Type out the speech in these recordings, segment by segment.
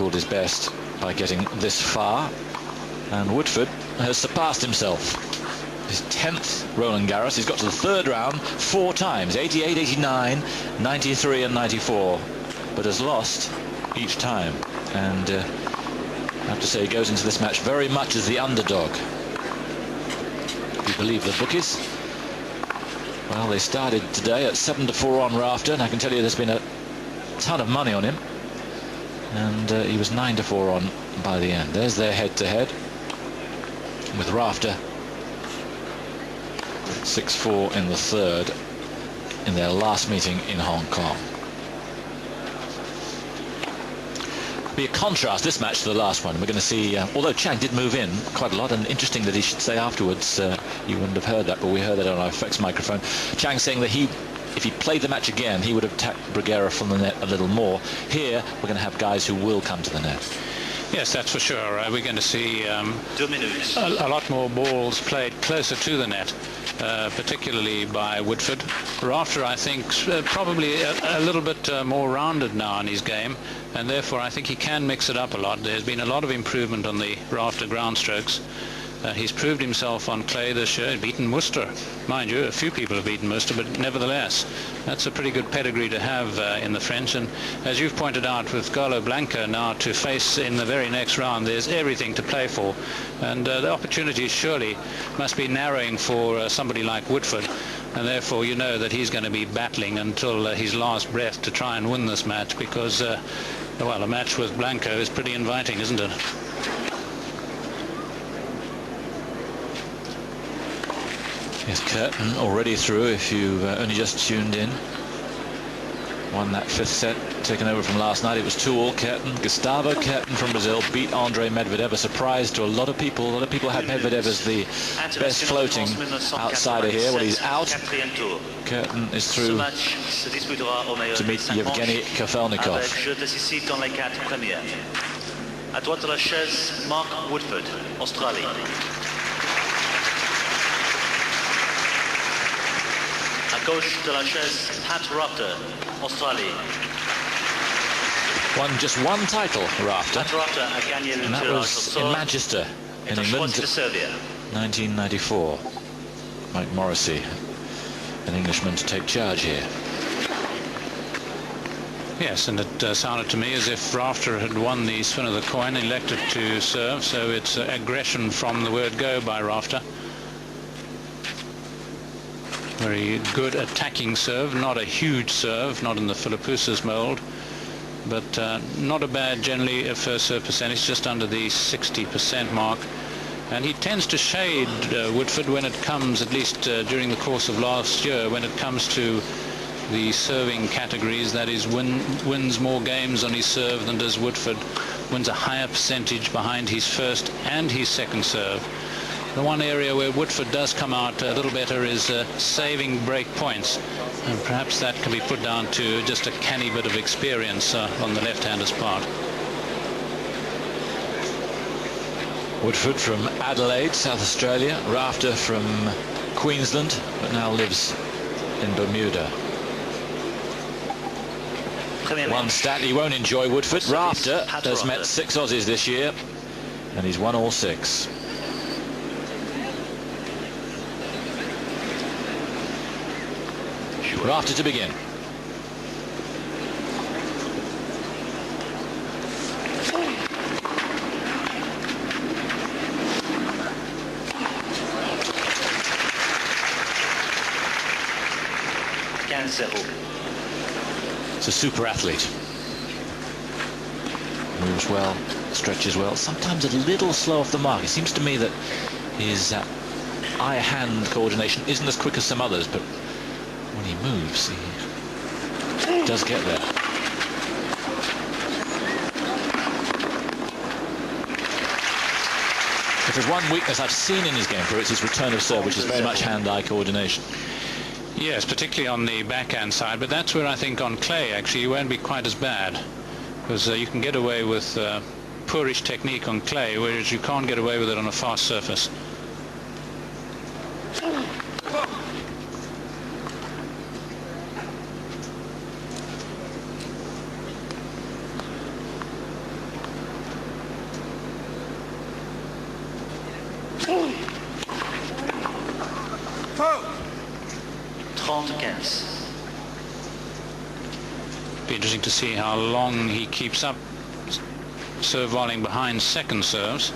equalled his best by getting this far, and Woodforde has surpassed himself. His 10th Roland Garros. He's got to the third round 4 times, 88, 89, 93 and 94, but has lost each time. And I have to say, he goes into this match very much as the underdog. If you believe the bookies. Well, they started today at 7-4 on Rafter, and I can tell you there's been a ton of money on him. And he was 9-4 on by the end. There's their head-to-head with Rafter 6-4 in the third in their last meeting in Hong Kong. Be a contrast, this match, to the last one. We're going to see, although Chang did move in quite a lot, and interesting that he should say afterwards, you wouldn't have heard that, but we heard that on our FX microphone. Chang saying that if he played the match again, he would have attacked Bruguera from the net a little more. Here, we're going to have guys who will come to the net. Yes, that's for sure. We're going to see a lot more balls played closer to the net, particularly by Woodforde. Rafter, I think, probably a little bit more rounded now in his game, and therefore I think he can mix it up a lot. There's been a lot of improvement on the Rafter ground strokes. He's proved himself on clay this year. He's beaten Muster. Mind you, a few people have beaten Muster, but nevertheless, that's a pretty good pedigree to have in the French. And as you've pointed out, with Galo Blanca now to face in the very next round, there's everything to play for. And the opportunities surely must be narrowing for somebody like Woodforde. And therefore, you know that he's going to be battling until his last breath to try and win this match, because, well, a match with Blanco is pretty inviting, isn't it? Yes, Curtin already through, if you've only just tuned in. Won that 5th set, taken over from last night. It was 2-all Curtin. Gustavo Curtin from Brazil beat Andre Medvedev. A surprise to a lot of people. A lot of people had Medvedev as the best floating outsider here. Well, he's out. Curtin is through to meet Yevgeny Kafelnikov. À droite de la chaise, Mark Woodforde, Australie. À gauche de la chaise, Pat Rafter, Australie. Won just one title, Rafter. Pat Rafter a gagné le and that was in Manchester, in England, 1994. Mike Morrissey, an Englishman to take charge here. Yes, and it sounded to me as if Rafter had won the spin of the coin, elected to serve, so it's aggression from the word go by Rafter. Very good attacking serve, not a huge serve, not in the Philippoussis mould, but not a bad, generally, a first serve percentage, just under the 60% mark. And he tends to shade Woodforde when it comes, at least during the course of last year, when it comes to the serving categories. That is, wins more games on his serve than does Woodforde, wins a higher percentage behind his first and his second serve. The one area where Woodforde does come out a little better is saving break points, and perhaps that can be put down to just a canny bit of experience on the left-hander's part. Woodforde from Adelaide, South Australia. Rafter from Queensland, but now lives in Bermuda. One stat he won't enjoy, Woodforde. Rafter has met 6 Aussies this year, and he's won all 6. Rafter to begin. It's a super athlete. Moves well, stretches well, sometimes a little slow off the mark. It seems to me that his eye-hand coordination isn't as quick as some others, but when he moves, he does get there. If there's one weakness I've seen in his game, it's his return of serve, which is very much hand-eye coordination. Yes, particularly on the backhand side, but that's where I think on clay, actually, you won't be quite as bad, because you can get away with poorish technique on clay, whereas you can't get away with it on a fast surface. 30-15. Be interesting to see how long he keeps up serve volleying behind second serves.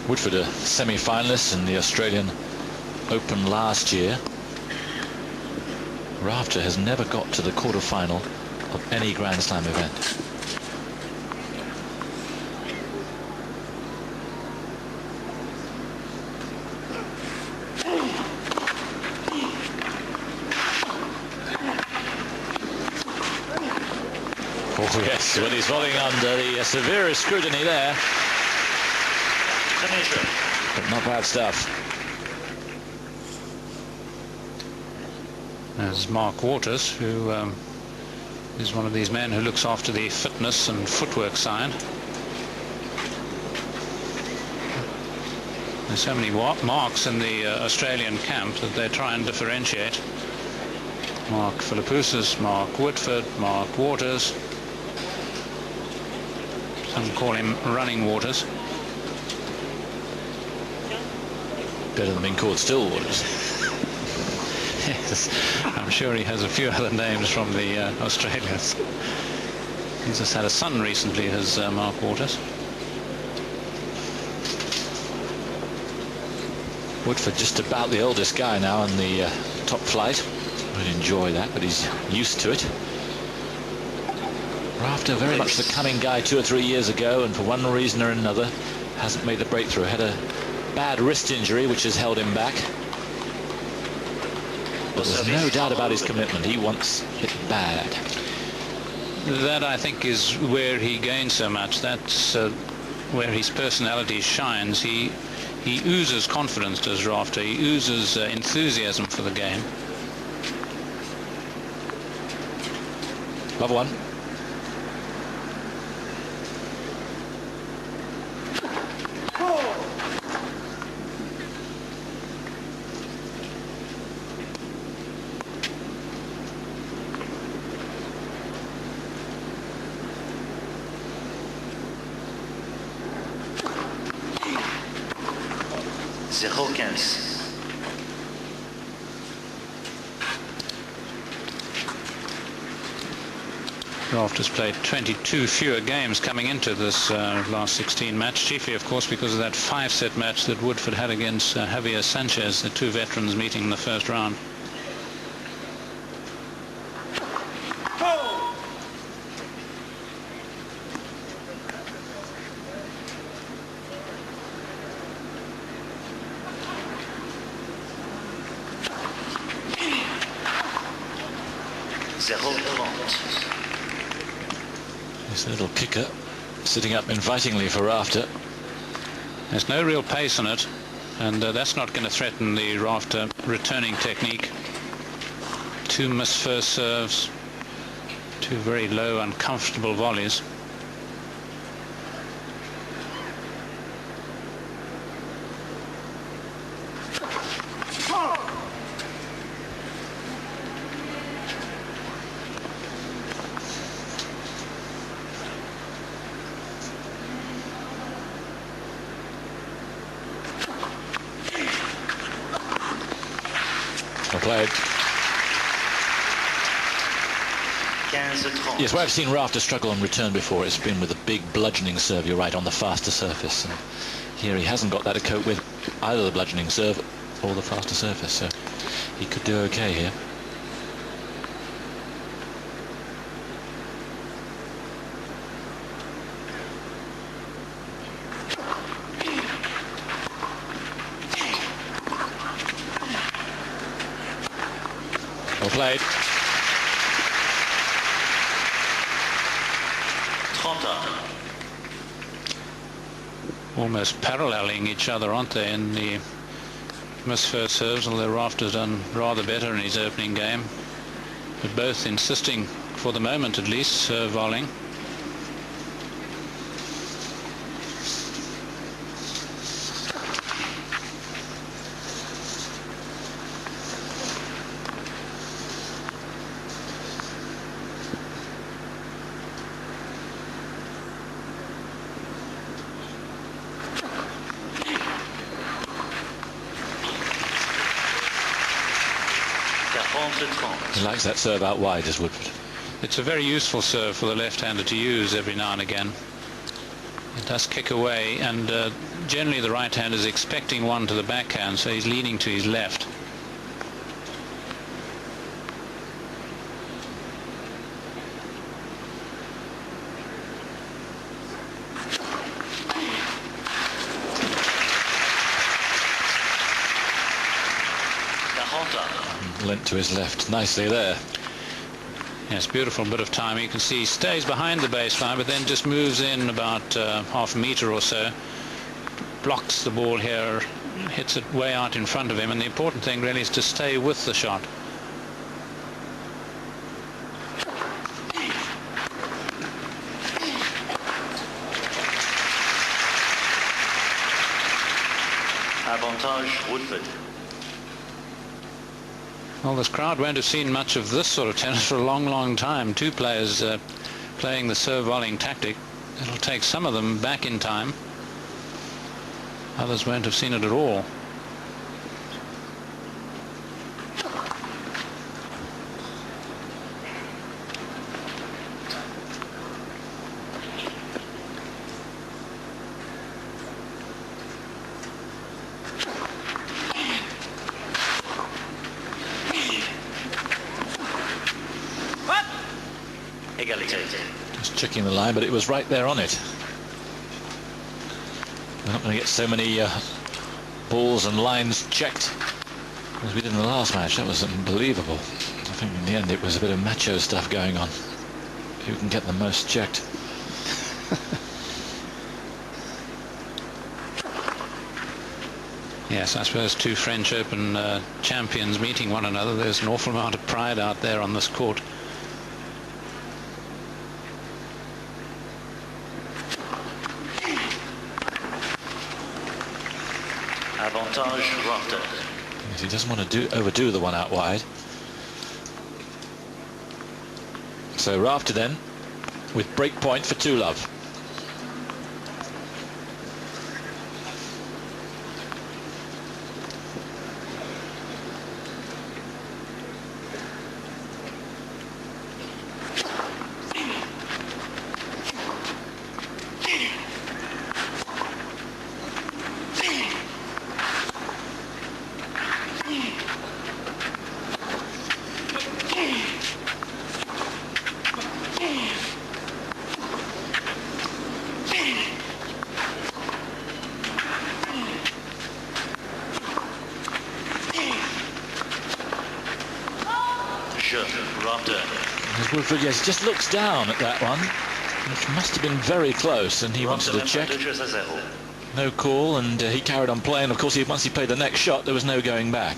Woodforde, a semi-finalist in the Australian Open last year. Rafter has never got to the quarter-final of any Grand Slam event. Oh yes, well, he's falling under the severest scrutiny there. But not bad stuff. There's Mark Waters, who is one of these men who looks after the fitness and footwork side. There's so many marks in the Australian camp that they try and differentiate. Mark Philippoussis, Mark Woodforde, Mark Waters. Some call him Running Waters. Better than being called Stillwaters. Yes, I'm sure he has a few other names from the Australians. He's just had a son recently, has Mark Waters. Woodforde just about the oldest guy now in the top flight. Would enjoy that, but he's used to it. Rafter, very much the cunning guy 2 or 3 years ago, and for one reason or another hasn't made the breakthrough. Had a bad wrist injury which has held him back. But there's no doubt about his commitment. He wants it bad. That, I think, is where he gains so much. That's where his personality shines. He oozes confidence, does Rafter. He oozes enthusiasm for the game. Love one. Rafter's played 22 fewer games coming into this last 16 match, chiefly, of course, because of that 5-set match that Woodforde had against Javier Sanchez, the two veterans meeting in the first round. This little kicker sitting up invitingly for Rafter. There's no real pace on it, and that's not going to threaten the Rafter returning technique. 2 missed first serves, 2 very low, uncomfortable volleys. Played. Yes, where I've seen Rafter struggle on return before, it's been with a big bludgeoning serve, you're right, on the faster surface. And here he hasn't got that to cope with, either the bludgeoning serve or the faster surface. So He could do okay here. Well played. 30. Almost paralleling each other, aren't they, in the miss first serves, although Rafter's done rather better in his opening game. But both insisting, for the moment at least, serve volleying. He likes that serve out wide, does Woodforde. It's a very useful serve for the left-hander to use every now and again. It does kick away, and generally the right-hander is expecting one to the backhand, so he's leaning to his left. Lent to his left nicely there. Yes, beautiful bit of time. You can see he stays behind the baseline, but then just moves in about half a metre or so, blocks the ball here, hits it way out in front of him, and the important thing really is to stay with the shot. Avantage Woodforde. Well, this crowd won't have seen much of this sort of tennis for a long, long time. Two players playing the serve volleying tactic. It'll take some of them back in time. Others won't have seen it at all. Just checking the line, but it was right there on it. We're not going to get so many balls and lines checked as we did in the last match. That was unbelievable. I think in the end it was a bit of macho stuff going on. Who can get the most checked? Yes, I suppose two French Open champions meeting one another. There's an awful amount of pride out there on this court. Avantage Rafter. Yes, he doesn't want to overdo the one out wide. So Rafter then with break point for 2-love. Woodforde, yes, he just looks down at that one, which must have been very close, and he wanted to check. No call, and he carried on playing. Of course, once he played the next shot, there was no going back.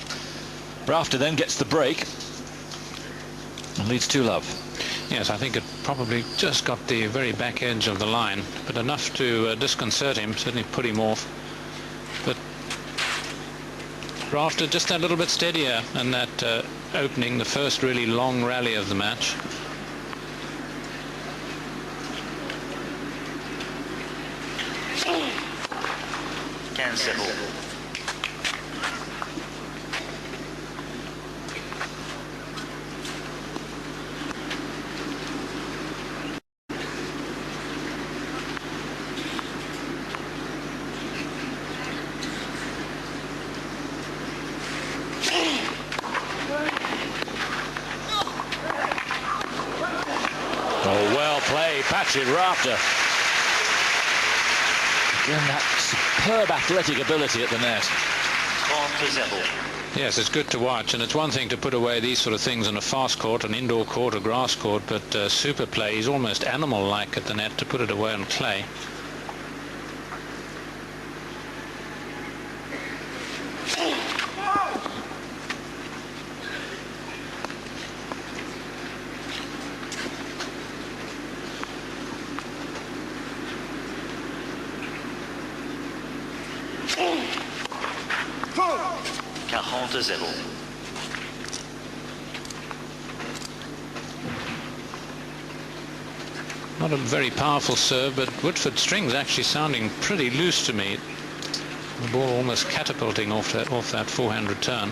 Rafter then gets the break and leads 2-love. Yes, I think it probably just got the very back edge of the line, but enough to disconcert him, certainly put him off. But Rafter just a little bit steadier in that opening, the first really long rally of the match. Cancel. catch it, Rafter. Again, that superb athletic ability at the net. 30. Yes, it's good to watch, and it's one thing to put away these sort of things on a fast court, an indoor court, a grass court, but super play, he's almost animal-like at the net to put it away on clay. Not a very powerful serve, but Woodforde's string's actually sounding pretty loose to me. The ball almost catapulting off that forehand return.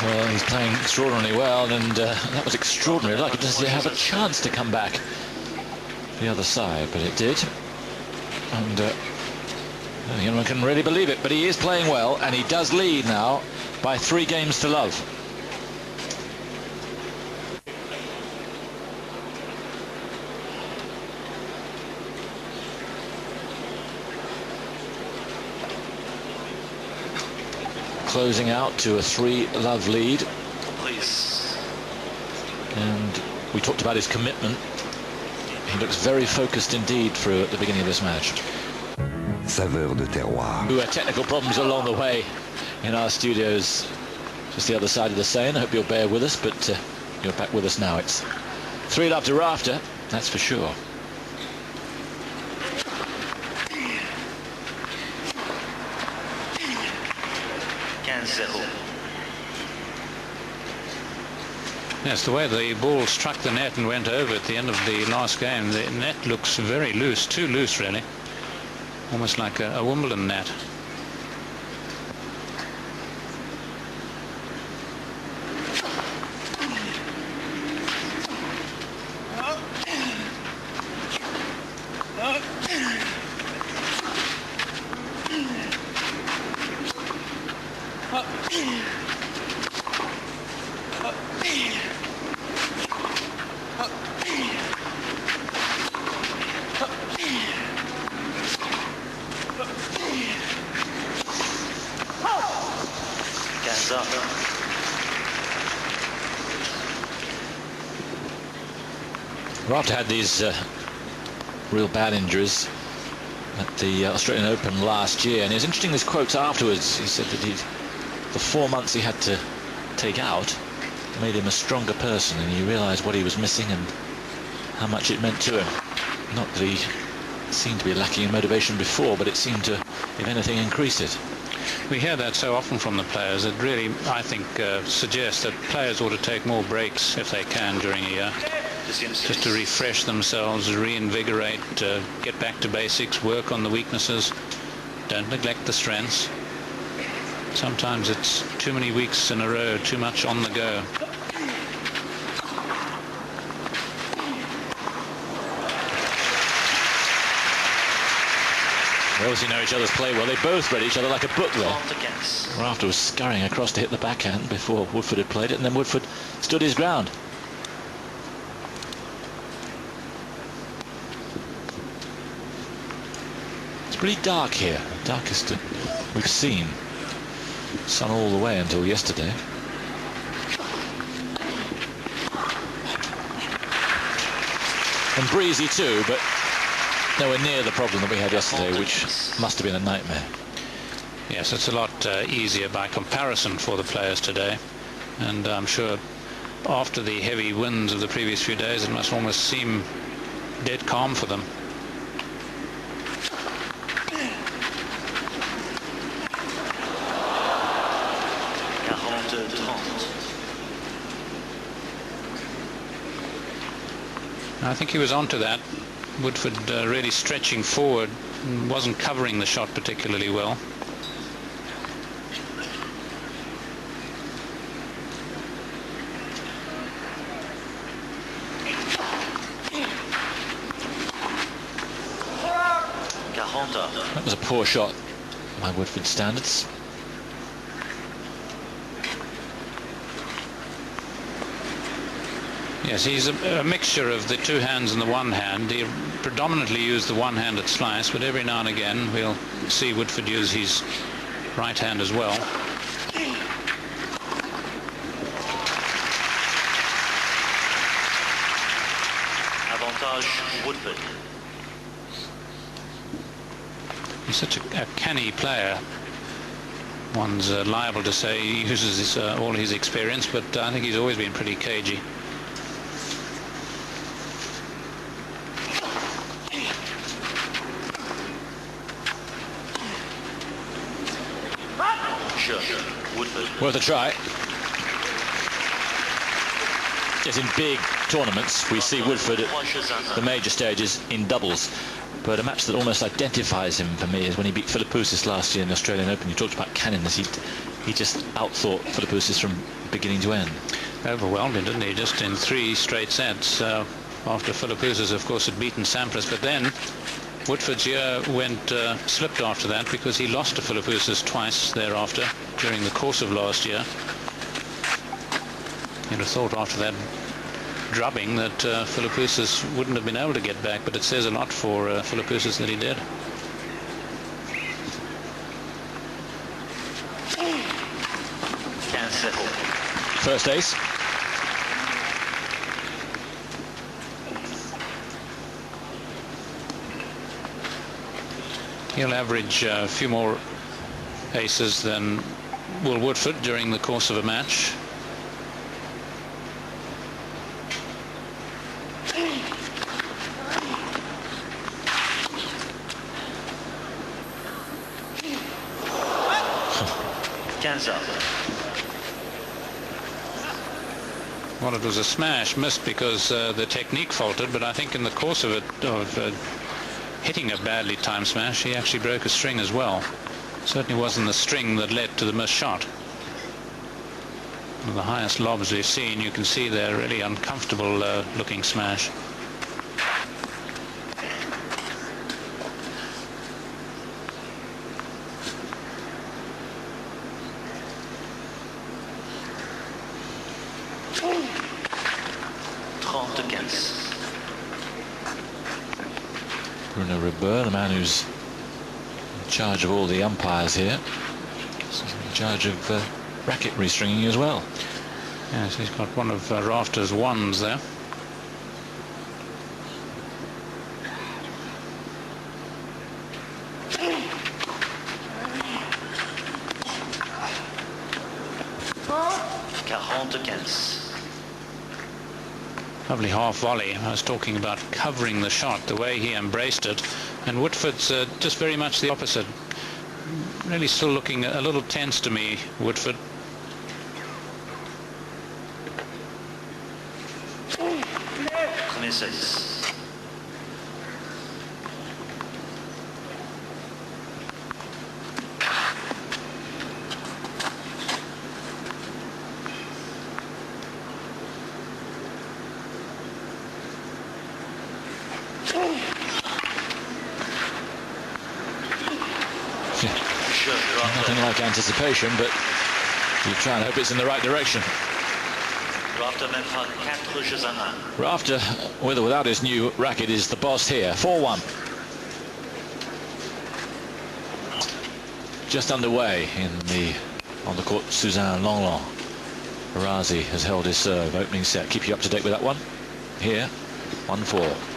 Well, he's playing extraordinarily well, and that was extraordinary. Like it doesn't have a chance to come back the other side, but it did. And anyone can really believe it, but he is playing well, and he does lead now by 3 games to love. Closing out to a 3-love lead. Please. And we talked about his commitment. He looks very focused indeed through at the beginning of this match. Saveur de terroir. We had technical problems along the way in our studios just the other side of the Seine. I hope you'll bear with us, but you're back with us now. It's 3-love to Rafter, that's for sure. Yes, the way the ball struck the net and went over at the end of the last game, the net looks very loose, too loose really, almost like a Wimbledon net. Rafter had these real bad injuries at the Australian Open last year, and it was interesting, his quotes afterwards. He said that the 4 months he had to take out made him a stronger person, and he realized what he was missing and how much it meant to him. Not that he seemed to be lacking in motivation before, but it seemed to, if anything, increase it. We hear that so often from the players. It really, I think, suggests that players ought to take more breaks if they can during a year, just to refresh themselves, reinvigorate, get back to basics, work on the weaknesses, don't neglect the strengths. Sometimes it's too many weeks in a row, too much on the go. They obviously know each other's play well. They both read each other like a book there. Rafter was scurrying across to hit the backhand before Woodforde had played it, and then Woodforde stood his ground. It's pretty dark here, darkest we've seen. Sun all the way until yesterday. And breezy too, but nowhere near the problem that we had yesterday, which must have been a nightmare. Yes, it's a lot easier by comparison for the players today, and I'm sure after the heavy winds of the previous few days it must almost seem dead calm for them. I think he was onto that. Woodforde really stretching forward and wasn't covering the shot particularly well. 40. That was a poor shot by Woodforde standards. Yes, he's a mixture of the two hands and the one hand. He predominantly used the one-handed slice, but every now and again we'll see Woodforde use his right hand as well. Avantage Woodforde. He's such a canny player. One's liable to say he uses all his experience, but I think he's always been pretty cagey. Sure, Woodforde. Worth a try. Yes, in big tournaments we see Woodforde at the major stages in doubles, but a match that almost identifies him for me is when he beat Philippoussis last year in the Australian Open. You talked about canniness. He just outthought Philippoussis from beginning to end. Overwhelmed him, didn't he? Just in 3 straight sets. After Philippoussis, of course, had beaten Sampras, but then Woodforde's year slipped after that because he lost to Philippoussis twice thereafter during the course of last year. You'd have thought after that drubbing that Philippoussis wouldn't have been able to get back, but it says a lot for Philippoussis that he did. First ace. He'll average a few more aces than will Woodforde during the course of a match. Well, it was a smash, missed because the technique faltered, but I think in the course of it, hitting a badly timed smash, he actually broke a string as well. Certainly wasn't the string that led to the missed shot. One of the highest lobs we've seen. You can see they're really uncomfortable looking smash. Bruno Ribeur, the man who's in charge of all the umpires here, is in charge of racket restringing as well. Yes, he's got one of Rafter's ones there. Lovely half volley. I was talking about covering the shot, the way he embraced it, and Woodforde's just very much the opposite. Really still looking a little tense to me, Woodforde. Nothing like anticipation, but you try and hope it's in the right direction. Rafter, with or without his new racket, is the boss here. 4-1. Just underway on the court. Suzanne Longlong. Arazi has held his serve. Opening set. Keep you up to date with that one. Here, 1-4.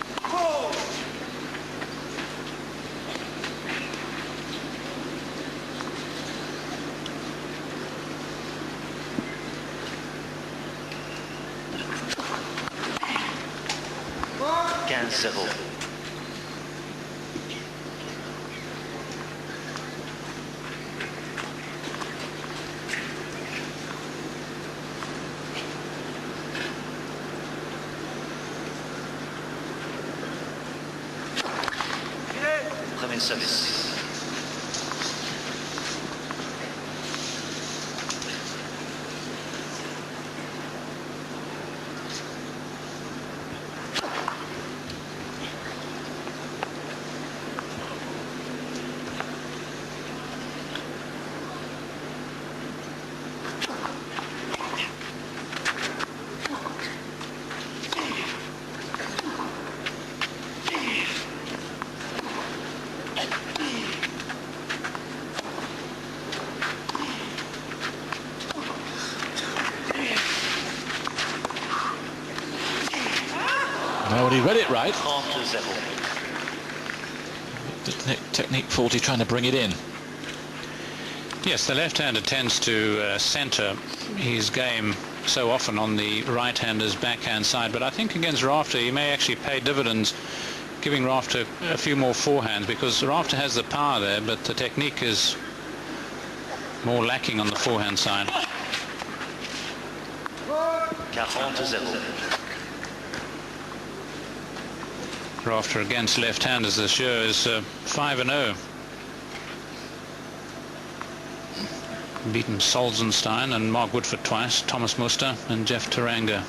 Service. No, he read it right. 30-0. The technique faulty trying to bring it in. Yes, the left-hander tends to center his game so often on the right-hander's backhand side, but I think against Rafter he may actually pay dividends, giving Rafter a few more forehands, because Rafter has the power there, but the technique is more lacking on the forehand side. 40-0. Rafter against left-handers this year is 5-0. Beaten Solzenstein and Mark Woodforde twice, Thomas Muster and Jeff Taranga.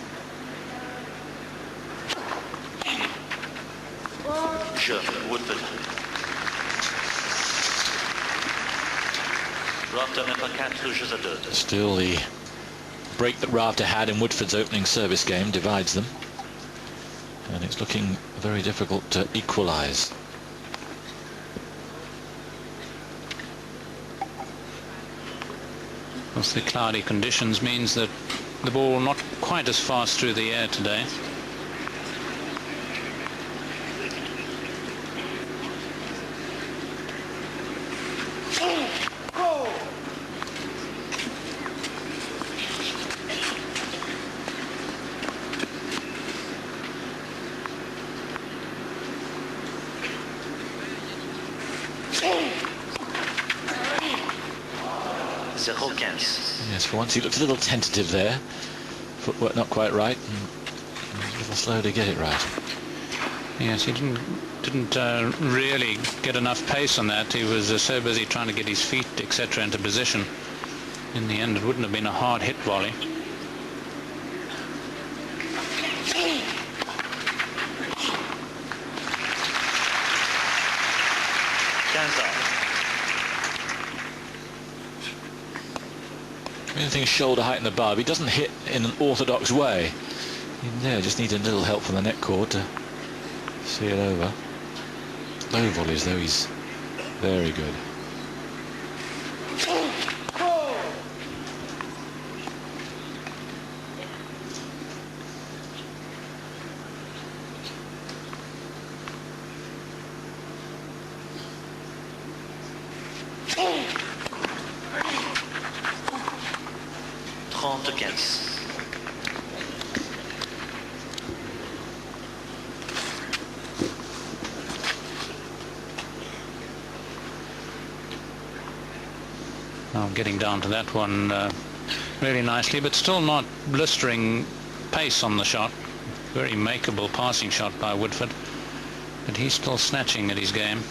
Woodforde. Rafter met pas 4 jeux à 2. Still the break that Rafter had in Woodforde's opening service game divides them, and it's looking very difficult to equalise. The cloudy conditions means that the ball not quite as fast through the air today. Yes, for once he looked a little tentative there. Footwork not quite right, and a little slow to get it right. Yes, he didn't really get enough pace on that. He was so busy trying to get his feet, etc., into position. In the end, it wouldn't have been a hard hit volley. Anything shoulder height in the barb, he doesn't hit in an orthodox way. Yeah, just needs a little help from the net cord to see it over. Low volleys though, he's very good. Getting down to that one really nicely, but still not blistering pace on the shot. Very makeable passing shot by Woodforde, but he's still snatching at his game.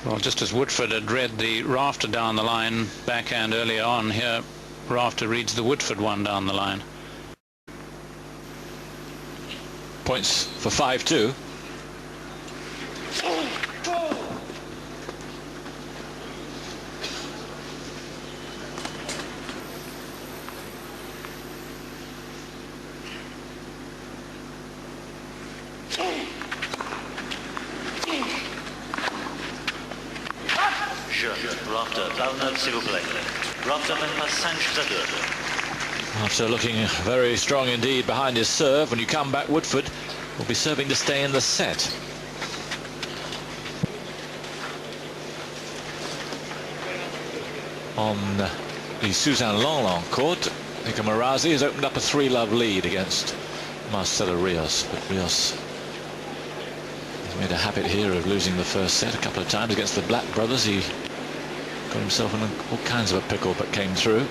Well, just as Woodforde had read the Rafter down the line backhand earlier on, here Rafter reads the Woodforde one down the line. Points for 5-2. Rafter, Barnard, s'il vous plaît. Rafter mène pas 5 jeux à 2. After looking very strong indeed behind his serve, when you come back, Woodforde will be serving to stay in the set. On the Suzanne Longland court, Nico Marazi has opened up a 3-love lead against Marcelo Rios, but Rios has made a habit here of losing the first set a couple of times against the Black brothers. He got himself in all kinds of a pickle but came through.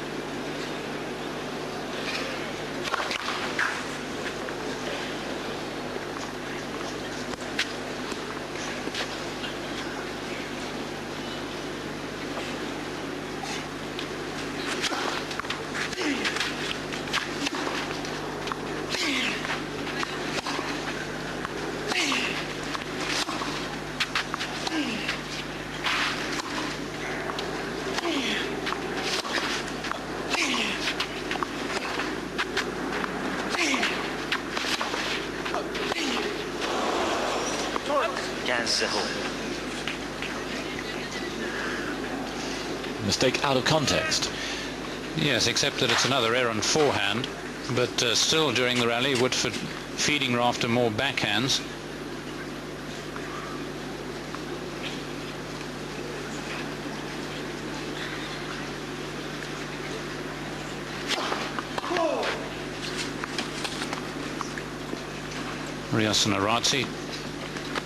Mistake out of context. Yes, except that it's another errant forehand. But still, during the rally, Woodforde feeding Rafter more backhands. Rios and Arazzi,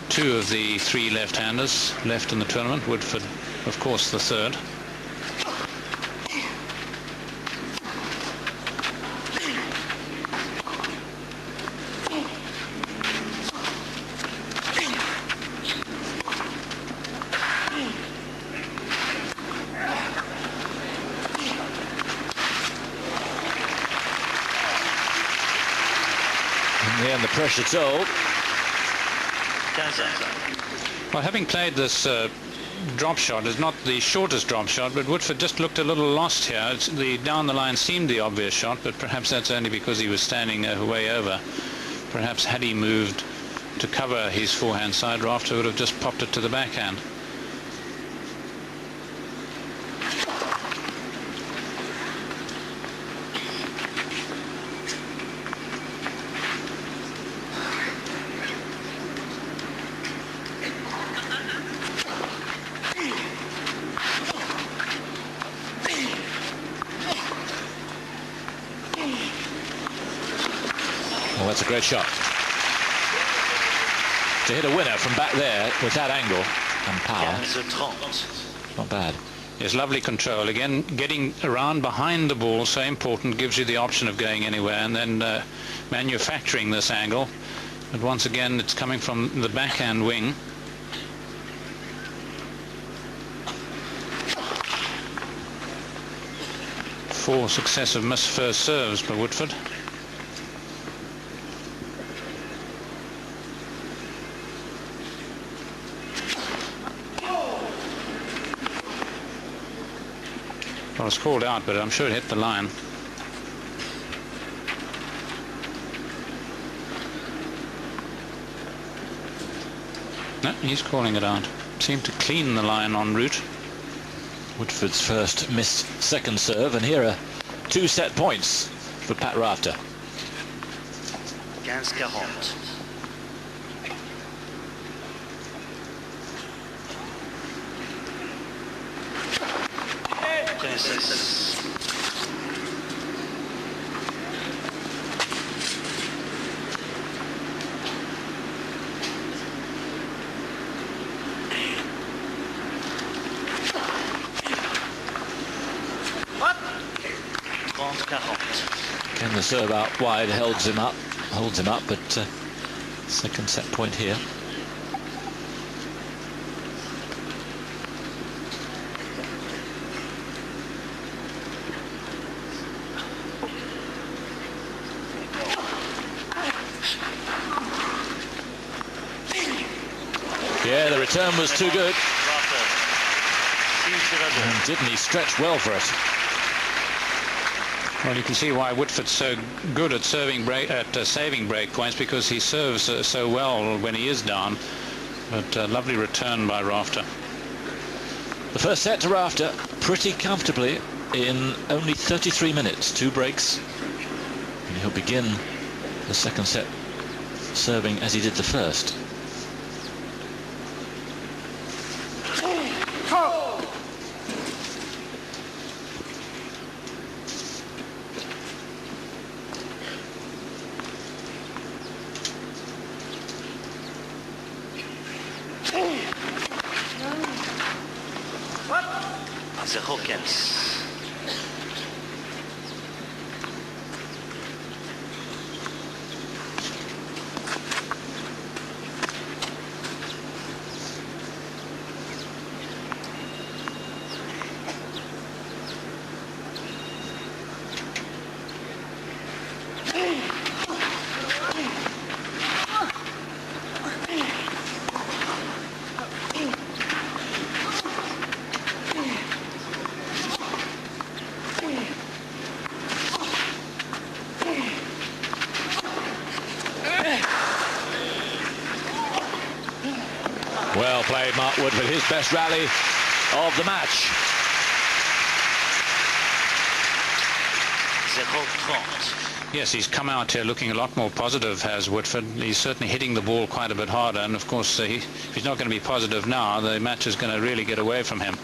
two of the three left-handers left in the tournament. Woodforde, of course, the third. In the end, the pressure told. Well, having played this drop shot, it's not the shortest drop shot, but Woodforde just looked a little lost here. The down the line seemed the obvious shot, but perhaps that's only because he was standing way over. Perhaps had he moved to cover his forehand side, Rafter would have just popped it to the backhand. Well, that's a great shot. To hit a winner from back there with that angle and power. Not bad. Yes, lovely control. Again, getting around behind the ball, so important, gives you the option of going anywhere, and then manufacturing this angle. But once again, it's coming from the backhand wing. Four successive missed first serves by Woodforde. Well, it's called out, but I'm sure it hit the line. No, he's calling it out. Seemed to clean the line en route. Woodforde's first missed second serve, and here are two set points for Pat Rafter. 15-40. Princess. Again, the serve out wide holds him up, but second set point here. Yeah, the return was too good. And didn't he stretch well for it? Well, you can see why Woodforde's so good at saving break points, because he serves so well when he is down. But lovely return by Rafter. The first set to Rafter pretty comfortably in only 33 minutes, 2 breaks. And he'll begin the second set serving as he did the first. The Hawkins. played, Mark Woodforde. His best rally of the match. 0-30. Yes, he's come out here looking a lot more positive, has Woodforde. He's certainly hitting the ball quite a bit harder, and of course, if he's not going to be positive now, the match is going to really get away from him.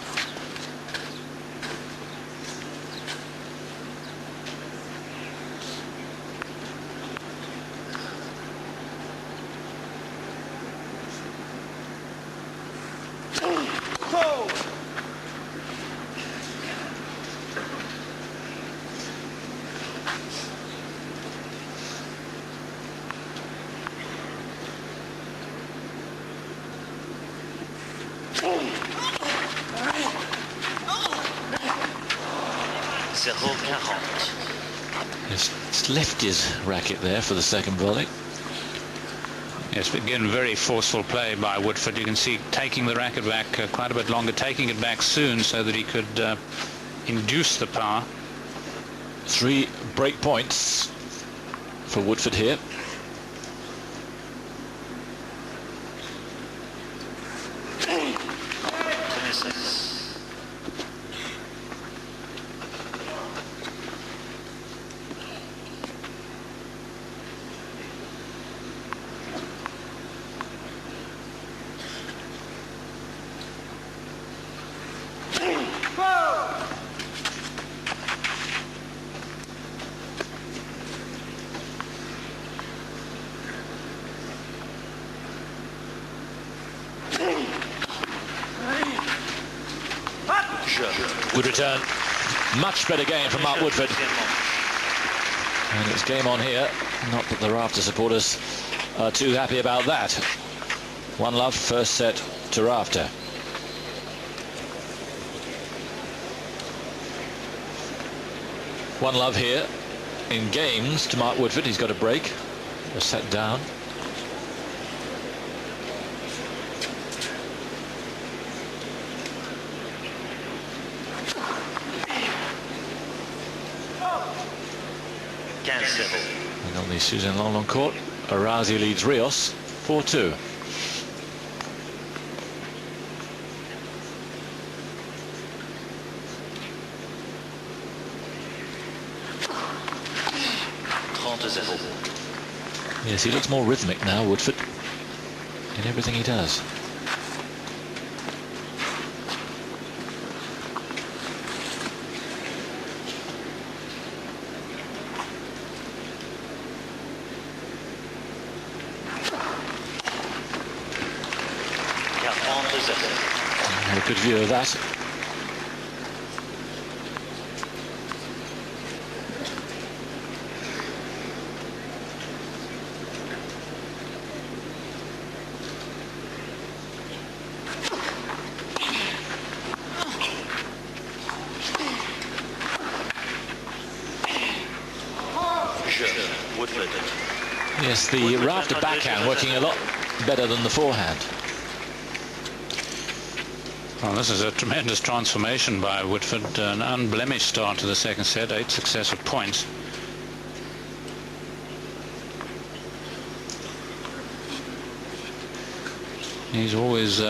Just left his racket there for the second volley. Yes, again, very forceful play by Woodforde. You can see taking the racket back quite a bit longer, taking it back soon so that he could induce the power. 3 break points for Woodforde here. Good return. Much better game from Mark Woodforde. And it's game on here. Not that the Rafter supporters are too happy about that. 1-love, first set to Rafter. One love here in games to Mark Woodforde. He's got a break. A set down. And on the Suzanne Longland court, Arazi leads Rios 4-2. Yes, he looks more rhythmic now, Woodforde, in everything he does. A good view of that. Yes, the Rafter backhand working a lot better than the forehand. Well, this is a tremendous transformation by Woodforde. An unblemished start to the second set, 8 successive points. He's always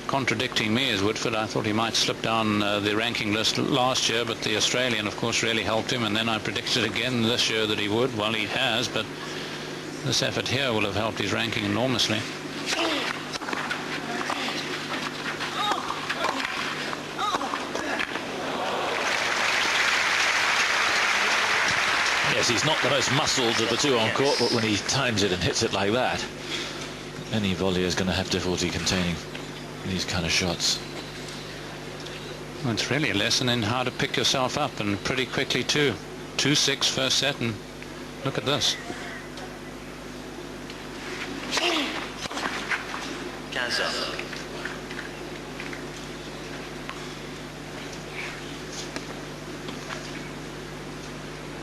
contradicting me as Woodforde. I thought he might slip down the ranking list last year, but the Australian, of course, really helped him. And then I predicted again this year that he would. Well, he has, but this effort here will have helped his ranking enormously. Yes, he's not the most muscled of the two on court, but when he times it and hits it like that, any volleyer is going to have difficulty containing these kind of shots. Well, it's really a lesson in how to pick yourself up, and pretty quickly too. 2-6 first set, and look at this.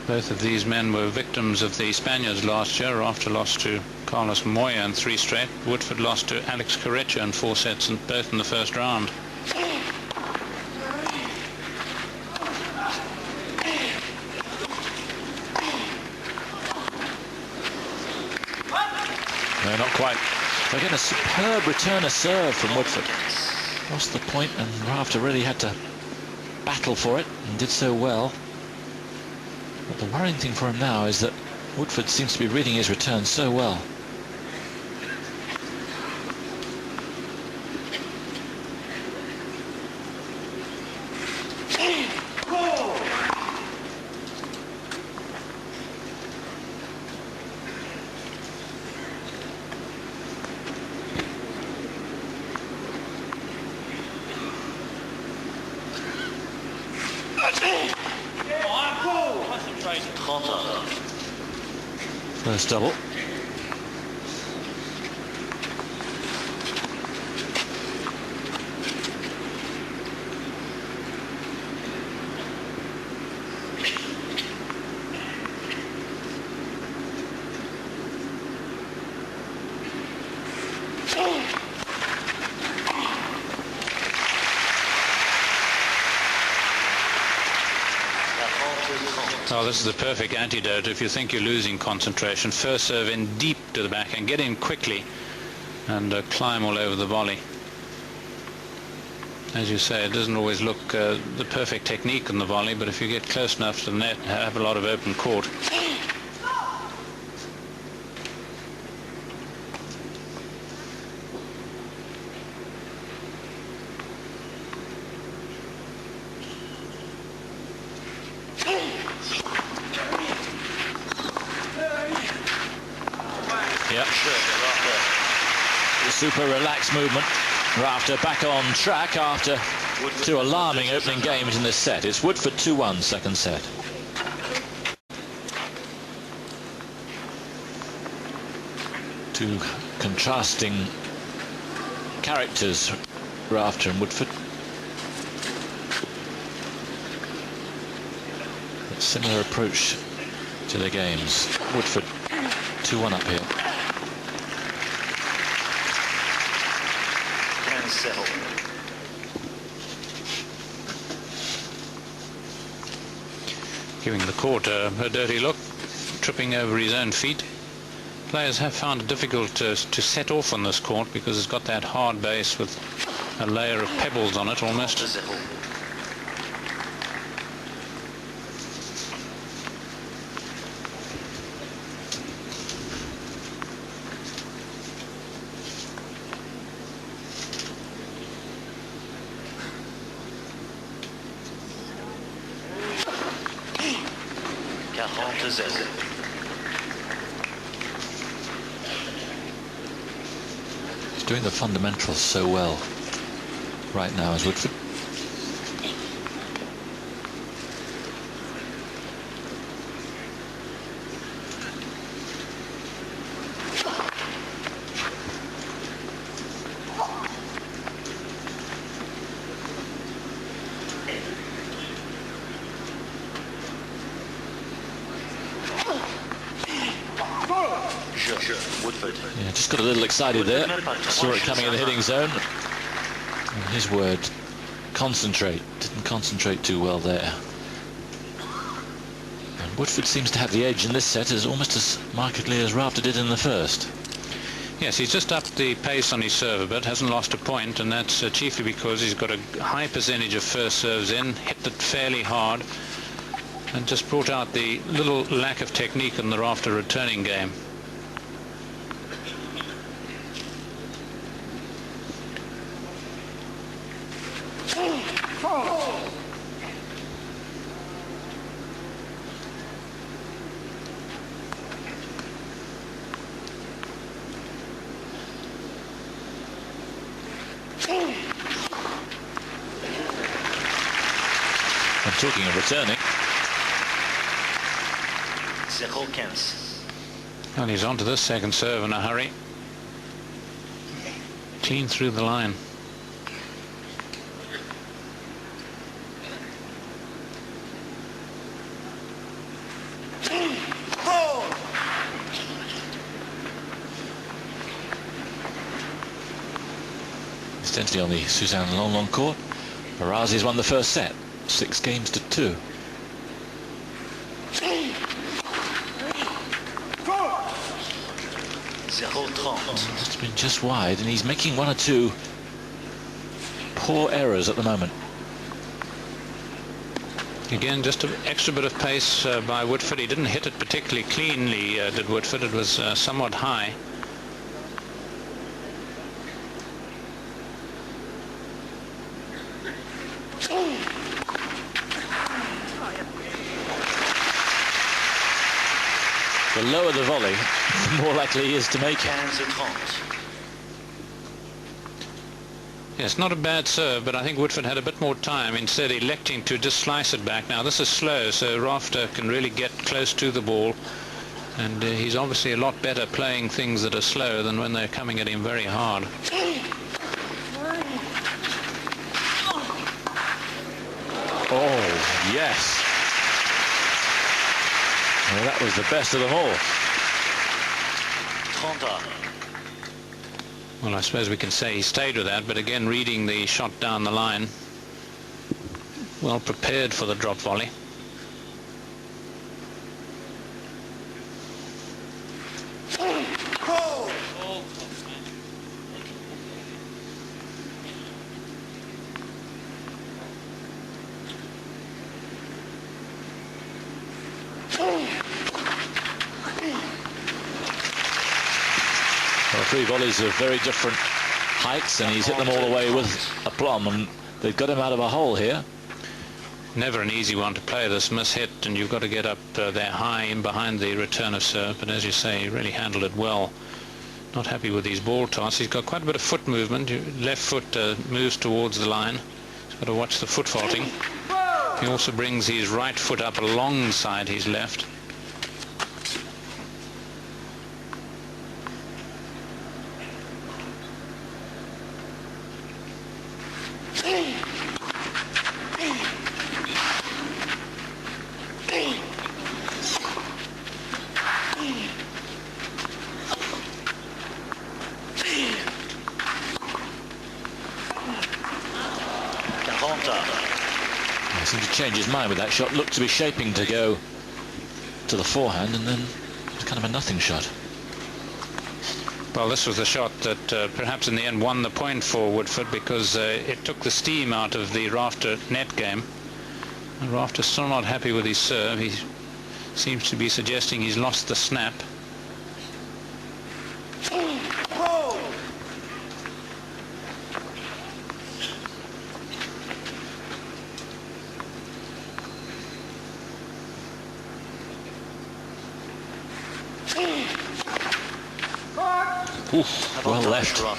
Both of these men were victims of the Spaniards last year. Rafter lost to Carlos Moya in 3 straight. Woodforde lost to Alex Correia in 4 sets, and both in the first round. No, not quite Again, a superb return of serve from Woodforde. Lost the point, and Rafter really had to battle for it, and did so well. But the worrying thing for him now is that Woodforde seems to be reading his return so well. First double. Well, this is the perfect antidote if you think you're losing concentration. First serve in deep to the back and get in quickly and climb all over the volley. As you say, it doesn't always look the perfect technique in the volley, but if you get close enough to the net, have a lot of open court. Super relaxed movement. Rafter back on track after two alarming opening games in this set. It's Woodforde 2-1, second set. Two contrasting characters, Rafter and Woodforde. But similar approach to their games. Woodforde 2-1 up here. Giving the court a dirty look, tripping over his own feet. Players have found it difficult to set off on this court because it's got that hard base with a layer of pebbles on it almost. He's doing the fundamentals so well right now as Woodforde. Yeah, just got a little excited there. Saw it coming in the hitting zone. And his word, concentrate. Didn't concentrate too well there. And Woodforde seems to have the edge in this set almost as markedly as Rafter did in the first. Yes, he's just upped the pace on his serve a bit, hasn't lost a point, and that's chiefly because he's got a high percentage of first serves in, hit it fairly hard, and just brought out the little lack of technique in the Rafter returning game. And talking of returning, well, he's on to this second serve in a hurry. Clean through the line. Incidentally, on the Suzanne Long court, Arazi's won the first set, 6-2. 0-30. It's been just wide, and he's making one or two poor errors at the moment. Again, just an extra bit of pace by Woodforde. He didn't hit it particularly cleanly, did Woodforde. It was somewhat high. The lower the volley, the more likely he is to make it. 15-30. Yes, not a bad serve, but I think Woodforde had a bit more time, instead electing to just slice it back. Now this is slow, so Rafter can really get close to the ball, and he's obviously a lot better playing things that are slow than when they're coming at him very hard. Oh, yes. Well, that was the best of them all. 30. Well, I suppose we can say he stayed with that, but again, reading the shot down the line, well prepared for the drop volley. Well, three volleys of very different heights, and he's hit them all away with aplomb, and they've got him out of a hole here. Never an easy one to play, this miss-hit, and you've got to get up there high in behind the return of serve, but as you say, he really handled it well. Not happy with his ball toss. He's got quite a bit of foot movement. Left foot moves towards the line. He's got to watch the foot faulting. He also brings his right foot up alongside his left. He seemed to change his mind with that shot. Looked to be shaping to go to the forehand, and then it was kind of a nothing shot. Well, this was the shot that perhaps in the end won the point for Woodforde, because it took the steam out of the Rafter net game. And Rafter's still not happy with his serve. He seems to be suggesting he's lost the snap. Oof, well left. Well,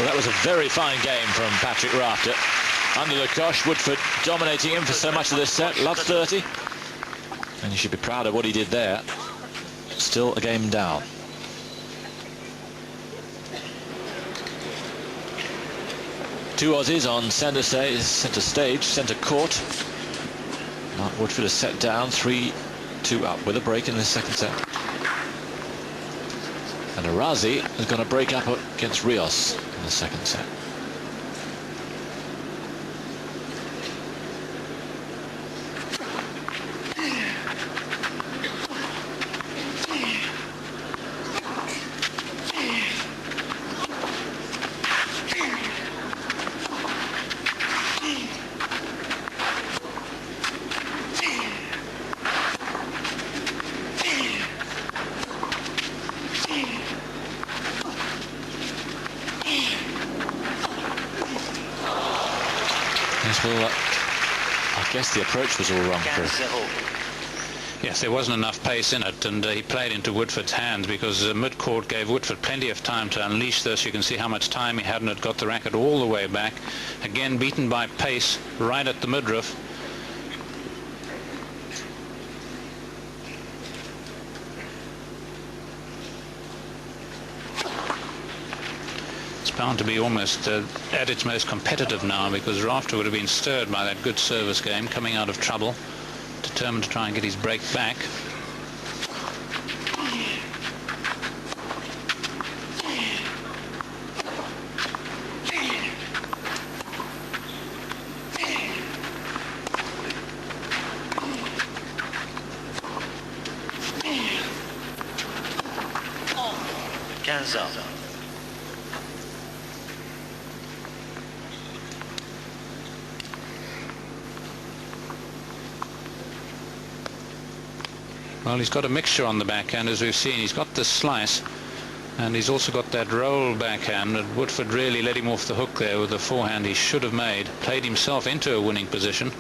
that was a very fine game from Patrick Rafter. Under the cosh, Woodforde dominating him for so much of this set. Love 30. And you should be proud of what he did there. Still a game down. Two Aussies on centre stage, centre court. Mark Woodforde is set down, 3-2 up with a break in the second set. And Arazi is going to break up against Rios in the second set. Well, I guess the approach was all wrong for him. Yes, there wasn't enough pace in it, and he played into Woodforde's hands, because mid-court gave Woodforde plenty of time to unleash this. You can see how much time he had, and it got the racket all the way back. Again, beaten by pace right at the midriff. bound to be almost at its most competitive now, because Rafter would have been stirred by that good service game, coming out of trouble, determined to try and get his break back. Well, he's got a mixture on the backhand, as we've seen. He's got the slice, and he's also got that roll backhand. And Woodforde really let him off the hook there with the forehand he should have made. Played himself into a winning position.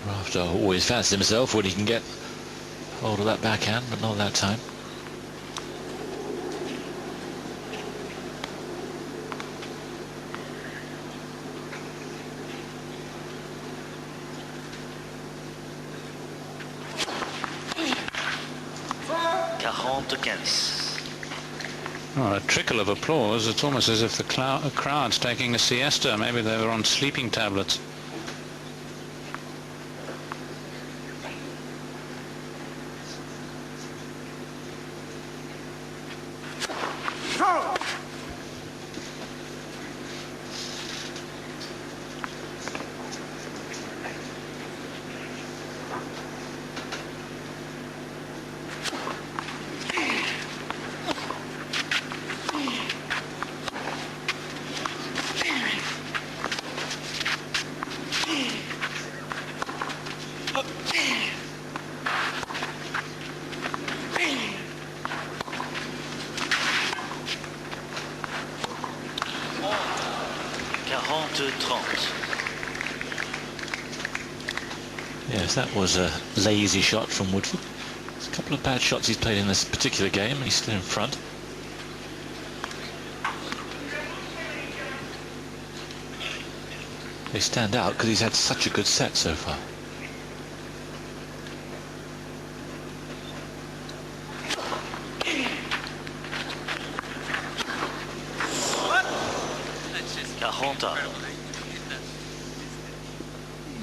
Rafter always fancies himself when he can get hold of that backhand, but not that time. Oh, a trickle of applause. It's almost as if the crowd's taking a siesta. Maybe they were on sleeping tablets. Yes, that was a lazy shot from Woodforde. There's a couple of bad shots he's played in this particular game, and he's still in front. They stand out because he's had such a good set so far.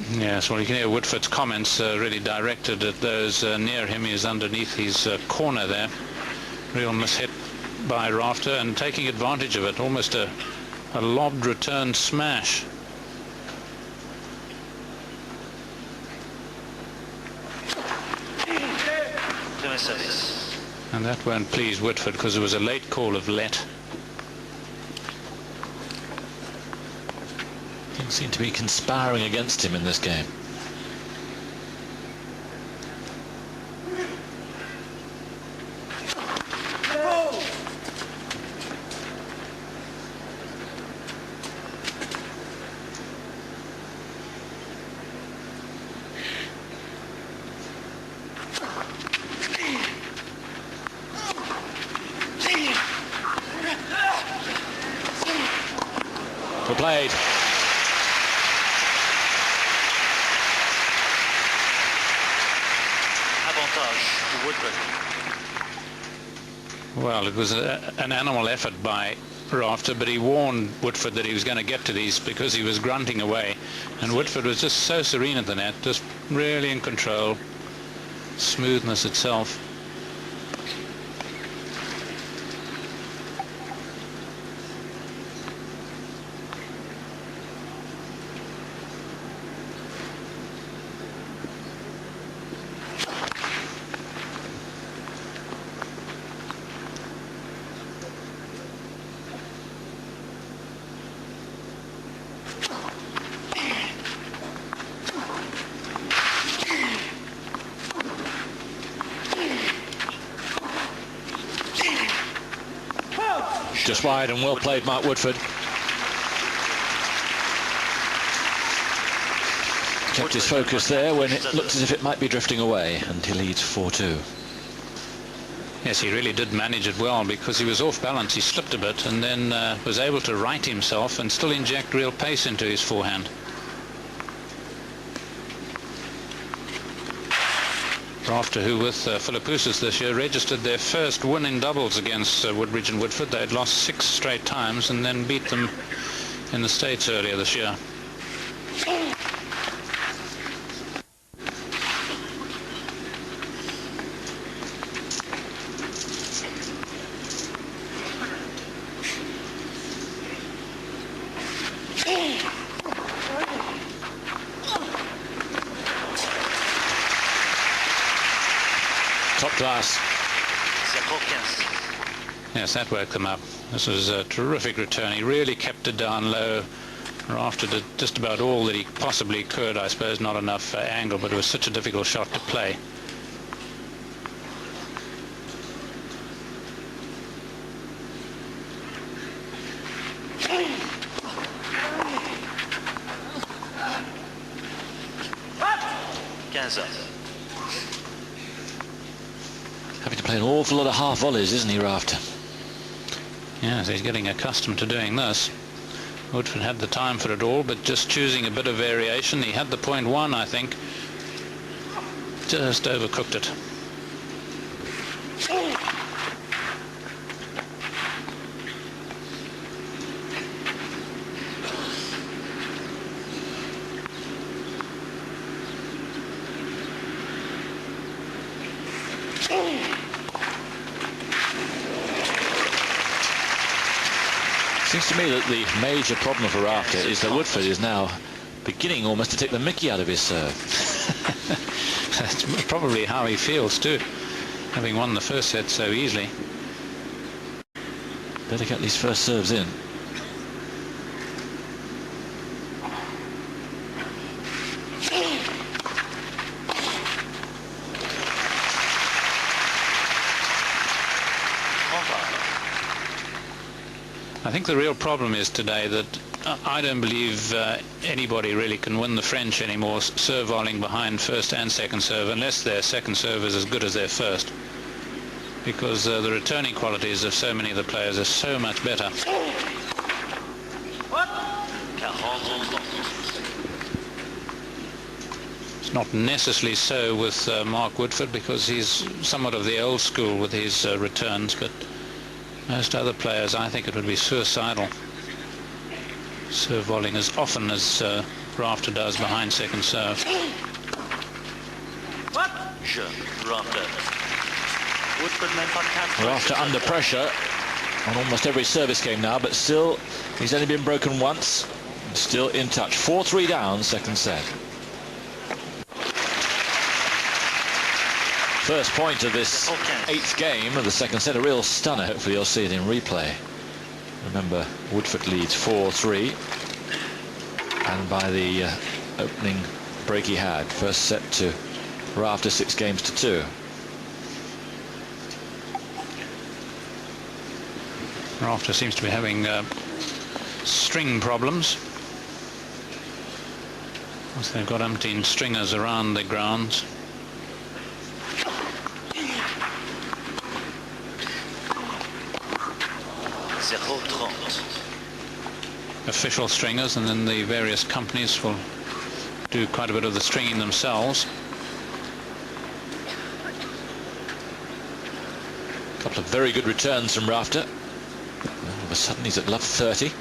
Yes, well, you can hear Woodforde's comments really directed at those near him. He is underneath his corner there. Real mishit by Rafter, and taking advantage of it. Almost a lobbed return smash. And that won't please Woodforde, because it was a late call of let. Things seem to be conspiring against him in this game. Well played. Well, it was an animal effort by Rafter, but he warned Woodforde that he was going to get to these because he was grunting away, and Woodforde was just so serene at the net, just really in control, smoothness itself. Just wide, and well played, Mark Woodforde. Kept his focus there when it looked as if it might be drifting away, and he leads 4-2. Yes, he really did manage it well, because he was off balance. He slipped a bit and then was able to right himself and still inject real pace into his forehand. Rafter, who with Philippoussis this year registered their first win in doubles against Woodbridge and Woodforde. They'd lost 6 straight times and then beat them in the States earlier this year. Top class. Yes, that woke them up. This was a terrific return. He really kept it down low. Rafter did just about all that he possibly could. I suppose not enough angle, but it was such a difficult shot to play. Having to play an awful lot of half volleys, isn't he, Rafter? Yes, he's getting accustomed to doing this. Woodforde had the time for it all, but just choosing a bit of variation. He had the point one, I think. Just overcooked it. Seems to me that the major problem for Rafter is that Woodforde is now beginning almost to take the mickey out of his serve. That's probably how he feels too, having won the first set so easily. Better get these first serves in. I think the real problem is today that I don't believe anybody really can win the French anymore, serve volleying behind first and second serve, unless their second serve is as good as their first. Because the returning qualities of so many of the players are so much better. It's not necessarily so with Mark Woodforde, because he's somewhat of the old school with his returns, but most other players, I think it would be suicidal serve volleying as often as Rafter does behind second serve. Rafter under pressure on almost every service game now, but still he's only been broken once. Still in touch. 4-3 down, second set. First point of this 8th game of the second set, a real stunner. Hopefully you'll see it in replay. Remember, Woodforde leads 4-3, and by the opening break he had, first set to Rafter 6-2. Rafter seems to be having string problems. Once they've got umpteen stringers around the grounds. Official stringers, and then the various companies will do quite a bit of the stringing themselves. A couple of very good returns from Rafter. All of a sudden he's at love 30.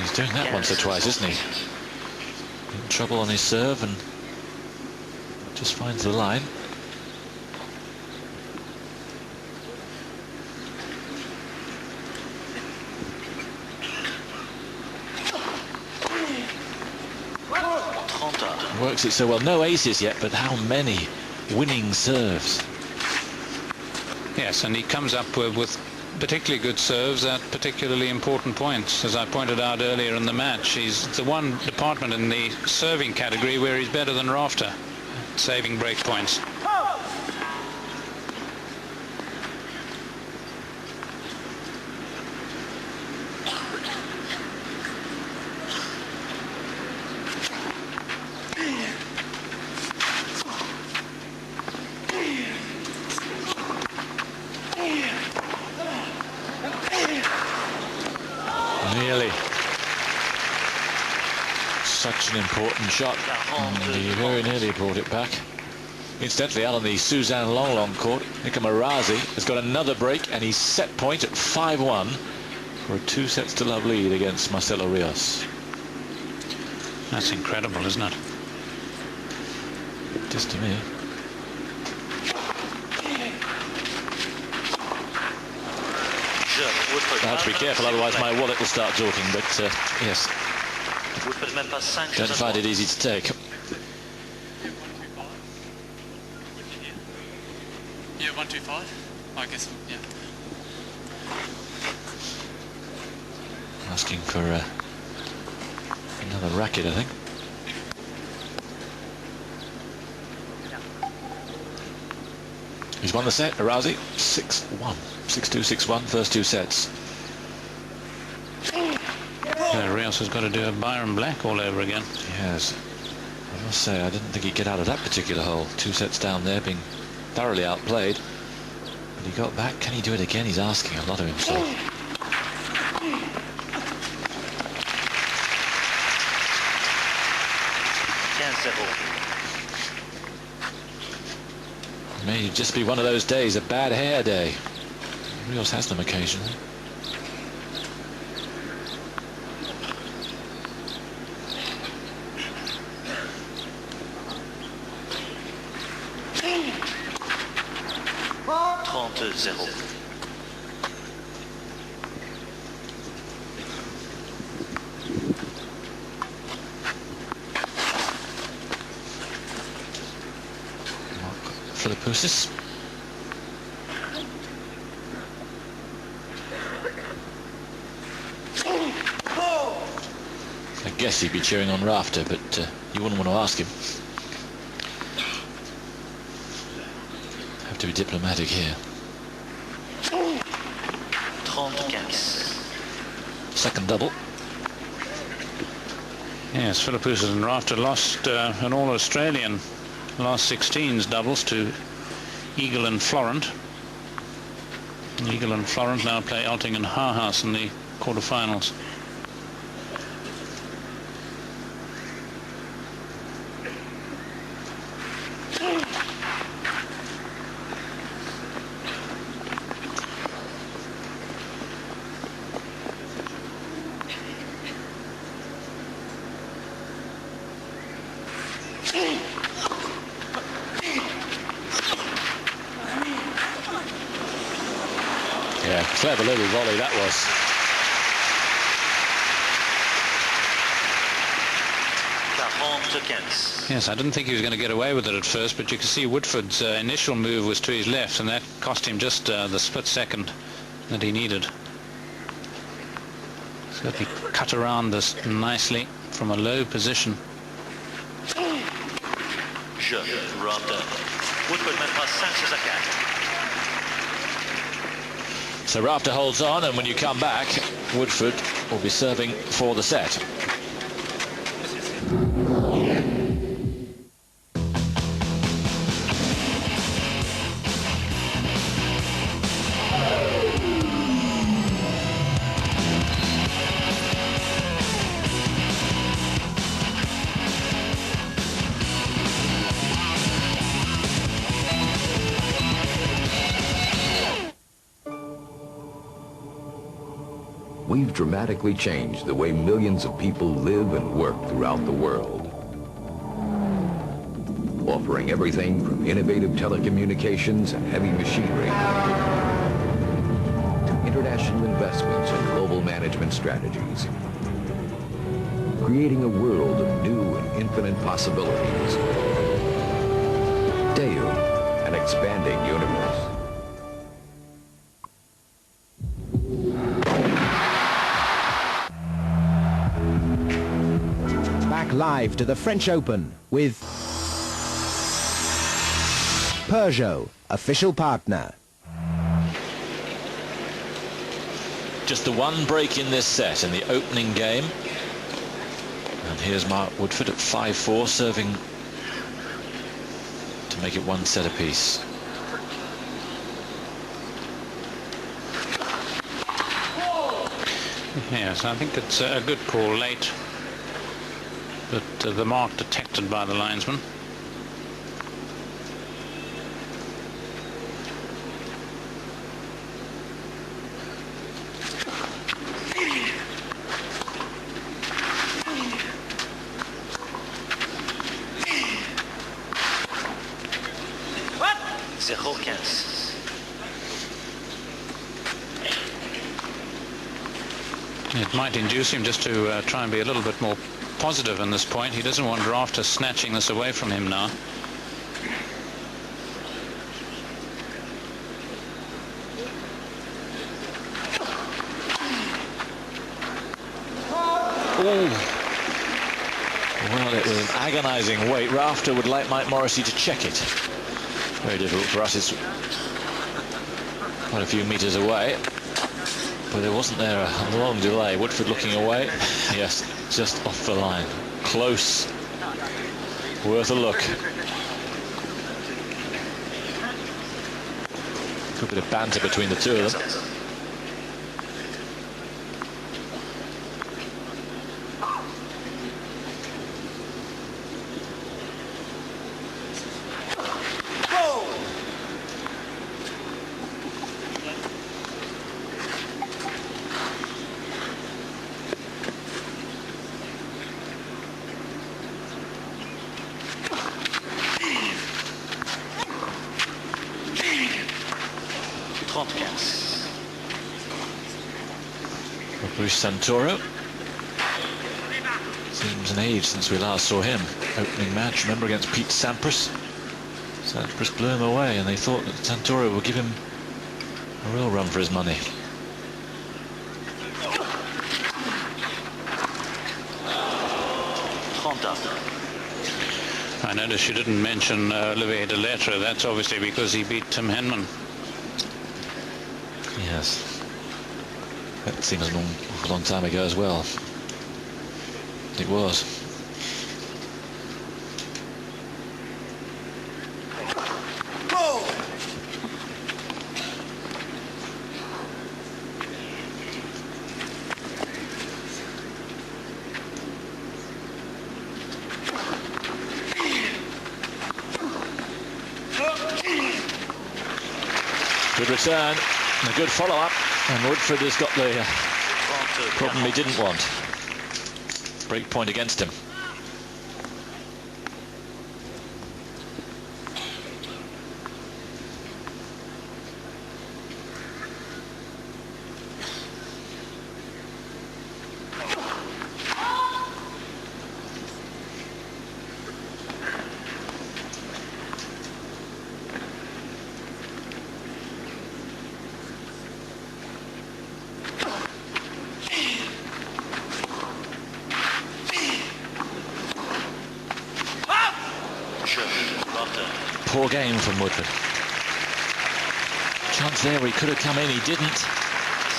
He's doing that once or twice, isn't he? In trouble on his serve and just finds the line. Works it so well. No aces yet, but how many winning serves? Yes, and he comes up with particularly good serves at particularly important points. As I pointed out earlier in the match, he's the one department in the serving category where he's better than Rafter, saving break points. an important shot. And he very nearly brought it back. Incidentally, out on the Suzanne Longlong court, Nika Marazi has got another break, and he's set point at 5-1 for a 2-sets-to-love lead against Marcelo Rios. That's incredible, isn't it? Just to me. I have to be careful, otherwise my wallet will start talking, but yes. Don't find it easy to take. Yeah, 125. I guess, yeah. Asking for another racket, I think. He's won the set, Arazi, 6-1. 6-2, 6-1, first 2 sets. Rios has got to do a Byron Black all over again. Yes. I must say, I didn't think he'd get out of that particular hole. 2 sets down there, being thoroughly outplayed. But he got back. Can he do it again? He's asking a lot of himself. It may just be one of those days, a bad hair day. Rios has them occasionally. Philippoussis. I guess he'd be cheering on Rafter, but you wouldn't want to ask him. Have to be diplomatic here. Second double. Yes, Philippoussis and Rafter lost an all-Australian last 16's doubles to Eagle and Florent. Eagle and Florent now play Elting and Hauhaus in the quarterfinals. Yeah, clever little volley that was. Yes, I didn't think he was going to get away with it at first, but you can see Woodforde's initial move was to his left, and that cost him just the split second that he needed. So he cut around this nicely from a low position. So Rafter holds on, and when you come back, Woodforde will be serving for the set. We've dramatically changed the way millions of people live and work throughout the world. Offering everything from innovative telecommunications and heavy machinery to international investments and global management strategies. Creating a world of new and infinite possibilities. Deum, an expanding universe. Live to the French Open with Peugeot, official partner. Just the one break in this set in the opening game. And here's Mark Woodforde at 5-4, serving to make it 1 set apiece. Yes, I think it's a good call late. but the mark detected by the linesman. It might induce him just to try and be a little bit more positive in this point. He doesn't want Rafter snatching this away from him now. Well, it was an agonising wait. Rafter would like Mike Morrissey to check it. Very difficult for us. It's quite a few metres away. But there wasn't there a long delay. Woodforde looking away. Yes, just off the line. Close. Worth a look. Good bit of banter between the two of them. Bruce Santoro. Seems an age since we last saw him. Opening match, remember, against Pete Sampras. Sampras blew him away, and they thought that Santoro would give him a real run for his money. I noticed you didn't mention Olivier de Lettre. That's obviously because he beat Tim Henman. Yes. That seems a long time ago as well. It was. Good return and a good follow-up, and Woodforde has got the problem he didn't want. Break point against him. Poor game from Woodforde. Chance there where he could have come in, he didn't.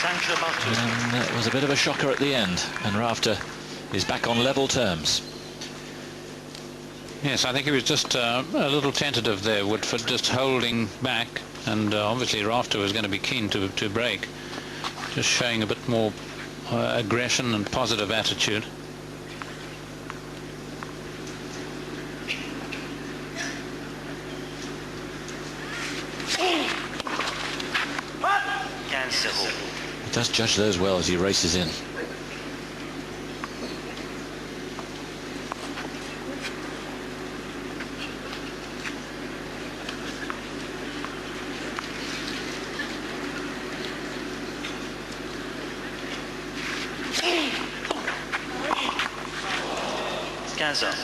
And it was a bit of a shocker at the end, and Rafter is back on level terms. Yes, I think he was just a little tentative there, Woodforde, just holding back, and obviously Rafter was going to be keen to break, just showing a bit more aggression and positive attitude. He does judge those well as he races in.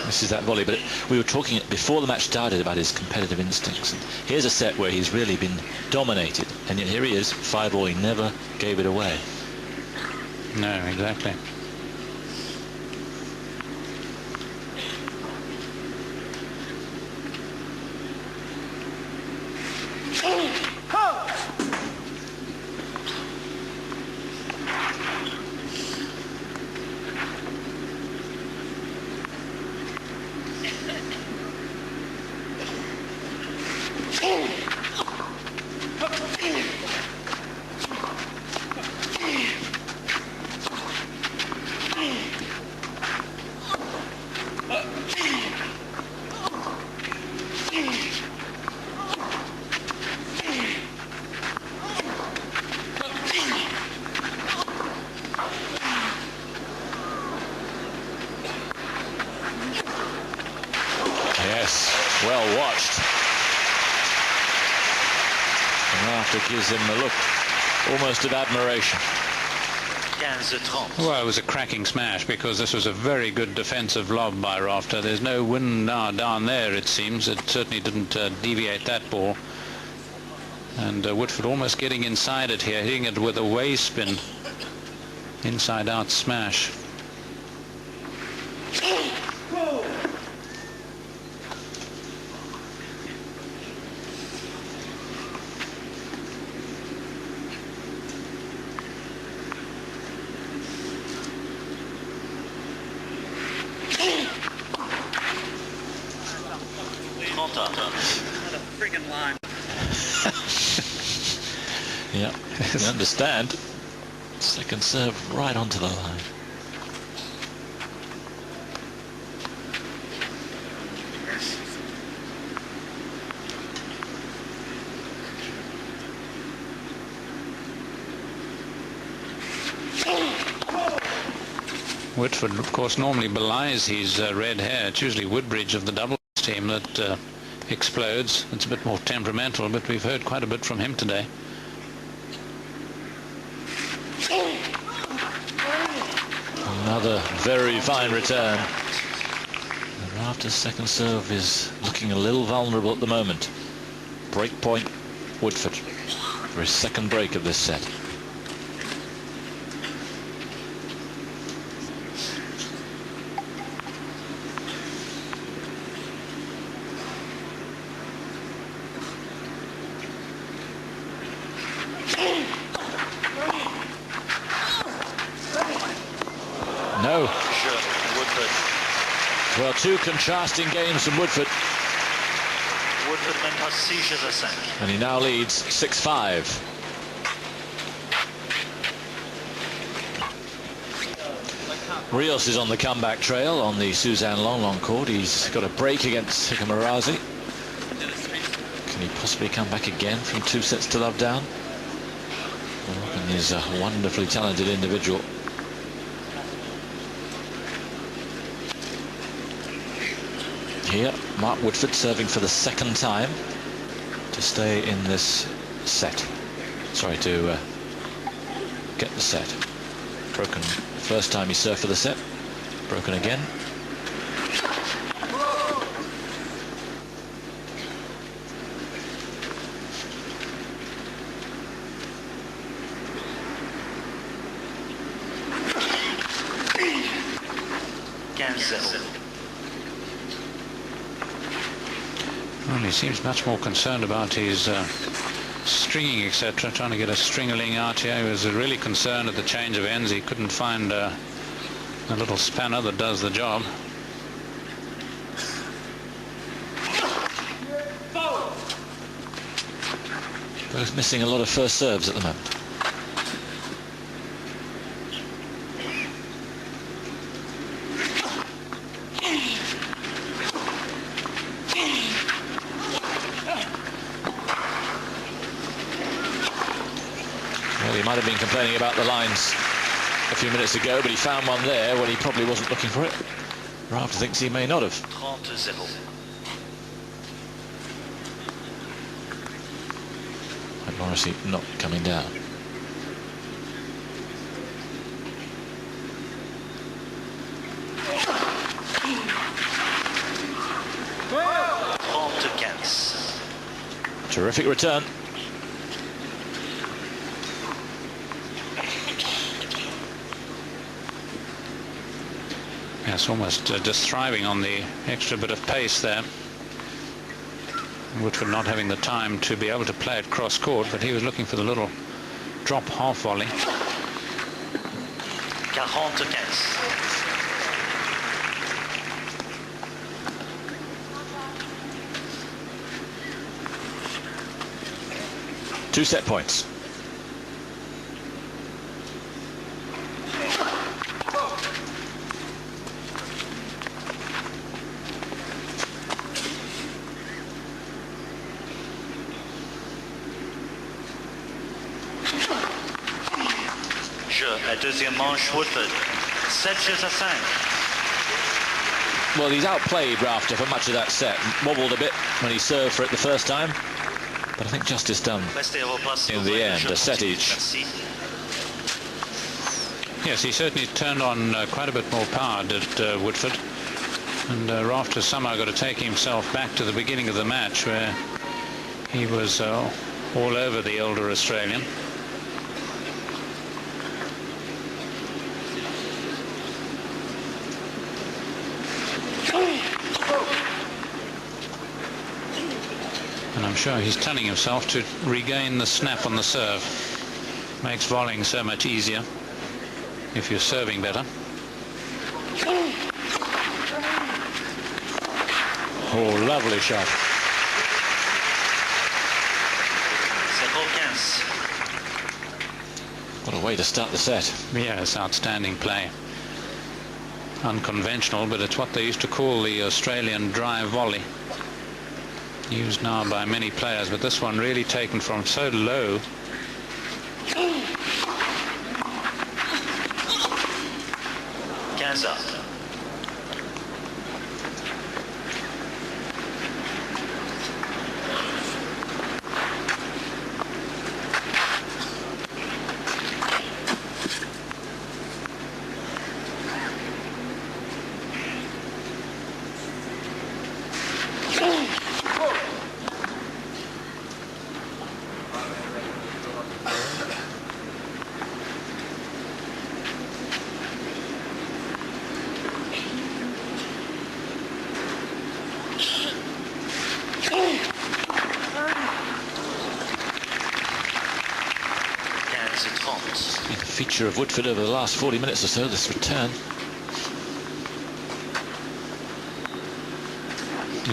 This is that volley, but we were talking before the match started about his competitive instincts. And here's a set where he's really been dominated, and yet here he is, 5-all. He never gave it away. No, exactly. Yes, well watched. And Rafter gives him a look almost of admiration. 15-30. Well, it was a cracking smash because this was a very good defensive lob by Rafter. There's no wind now down there, it seems. It certainly didn't deviate that ball. And Woodforde almost getting inside it here, hitting it with a way spin. Inside out smash. Friggin' line. Yeah, you understand. Second serve right onto the line. Woodforde, of course, normally belies his red hair. It's usually Woodbridge of the doubles team that explodes. It's a bit more temperamental, but we've heard quite a bit from him today. Another very fine return. And Rafter's second serve is looking a little vulnerable at the moment. Break point, Woodforde, for his second break of this set. No. Woodforde. Well, two contrasting games from Woodforde. Woodforde mène par 6 jeux à 5. And he now leads 6-5. Rios is on the comeback trail on the Suzanne Long court. He's got a break against Hikamarazi. Can he possibly come back again from 2 sets to love down? And he's a wonderfully talented individual. Here, Mark Woodforde serving for the second time to stay in this set. Sorry, to get the set. Broken first time he served for the set. Broken again. Well, he seems much more concerned about his stringing, etc., trying to get a stringerling out here. He was really concerned at the change of ends. He couldn't find a little spanner that does the job. Both missing a lot of first serves at the moment. Well, he might have been complaining about the lines a few minutes ago, but he found one there when he probably wasn't looking for it. Rafter thinks he may not have. 30-0. And Morrissey not coming down. Terrific return. Yes, almost just thriving on the extra bit of pace there. Woodforde not having the time to be able to play it cross court, but he was looking for the little drop half volley. 40-15. Two set points. Jeu, la deuxième manche, Woodforde. 7 jeux à 5. Well, he's outplayed Rafter for much of that set. Wobbled a bit when he served for it the first time, but I think justice done in the end. A set each. Yes, he certainly turned on quite a bit more power, did Woodforde. And Rafter somehow got to take himself back to the beginning of the match, where he was all over the older Australian. And I'm sure he's telling himself to regain the snap on the serve. Makes volleying so much easier if you're serving better. Oh, lovely shot. What a way to start the set. Yes, outstanding play. Unconventional, but it's what they used to call the Australian drive volley. Used now by many players, but this one really taken from so low. Gaza. Been a feature of Woodforde over the last 40 minutes or so, this return.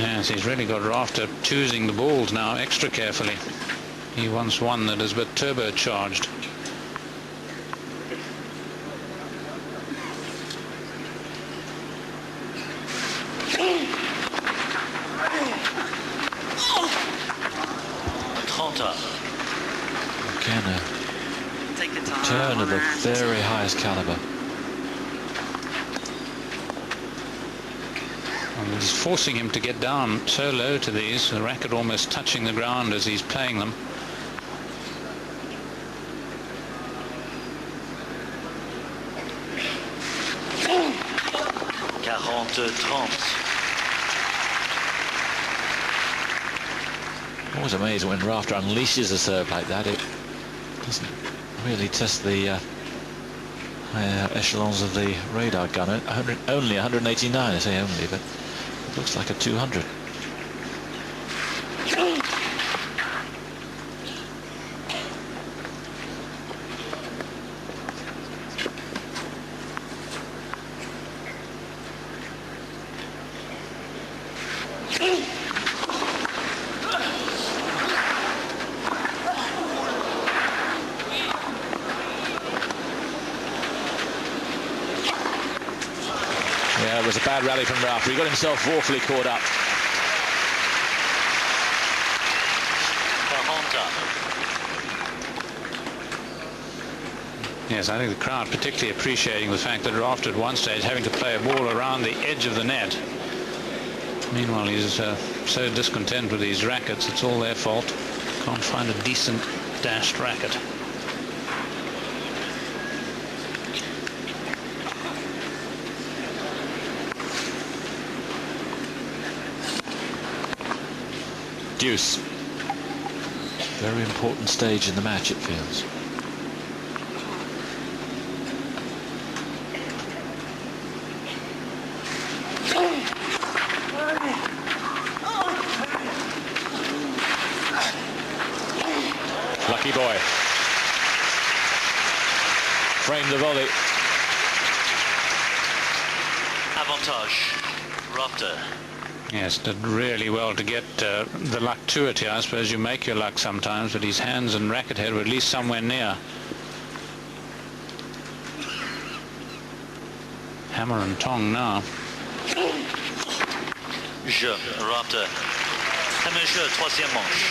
Yes, he's really got Rafter choosing the balls now extra carefully. He wants one that is a bit turbocharged. Again, a turn of the very highest caliber. And it's forcing him to get down so low to these, the racket almost touching the ground as he's playing them. Always amazed when Rafter unleashes a serve like that. It doesn't really test the higher echelons of the radar gun. Only 189, I say only, but it looks like a 200. Yeah, it was a bad rally from Rafter. He got himself awfully caught up. Yes, I think the crowd particularly appreciating the fact that Rafter at one stage having to play a ball around the edge of the net. Meanwhile, he's so discontent with these rackets, it's all their fault. Can't find a decent dashed racket. Deuce. Very important stage in the match, it feels. Lucky boy. Framed the volley. Avantage. Rafter. Yes, did really well to get the luck to it here. I suppose you make your luck sometimes, but his hands and racket head were at least somewhere near. Hammer and tong now. Jeu, Rafter. Premier jeu, troisième manche.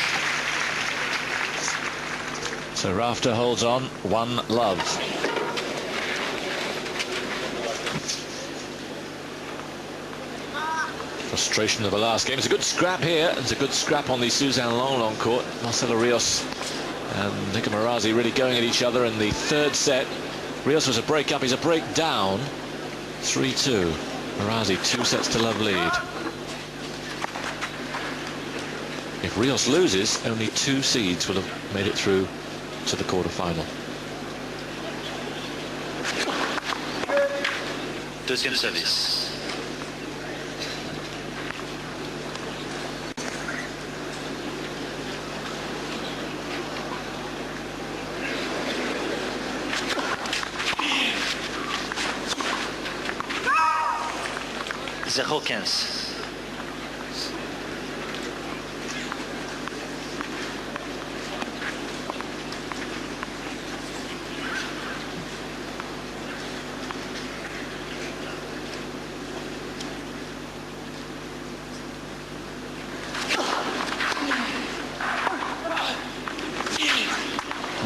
So Rafter holds on, 1-love. frustration of the last game. It's a good scrap here. It's a good scrap on the Suzanne Longlong court. Marcelo Rios and Nico Marazzi really going at each other in the third set. Rios was a break up, he's a break down. 3-2. Marazzi 2 sets to love lead. If Rios loses, only 2 seeds will have made it through to the quarter-final. Deuxième service. Zéro 15.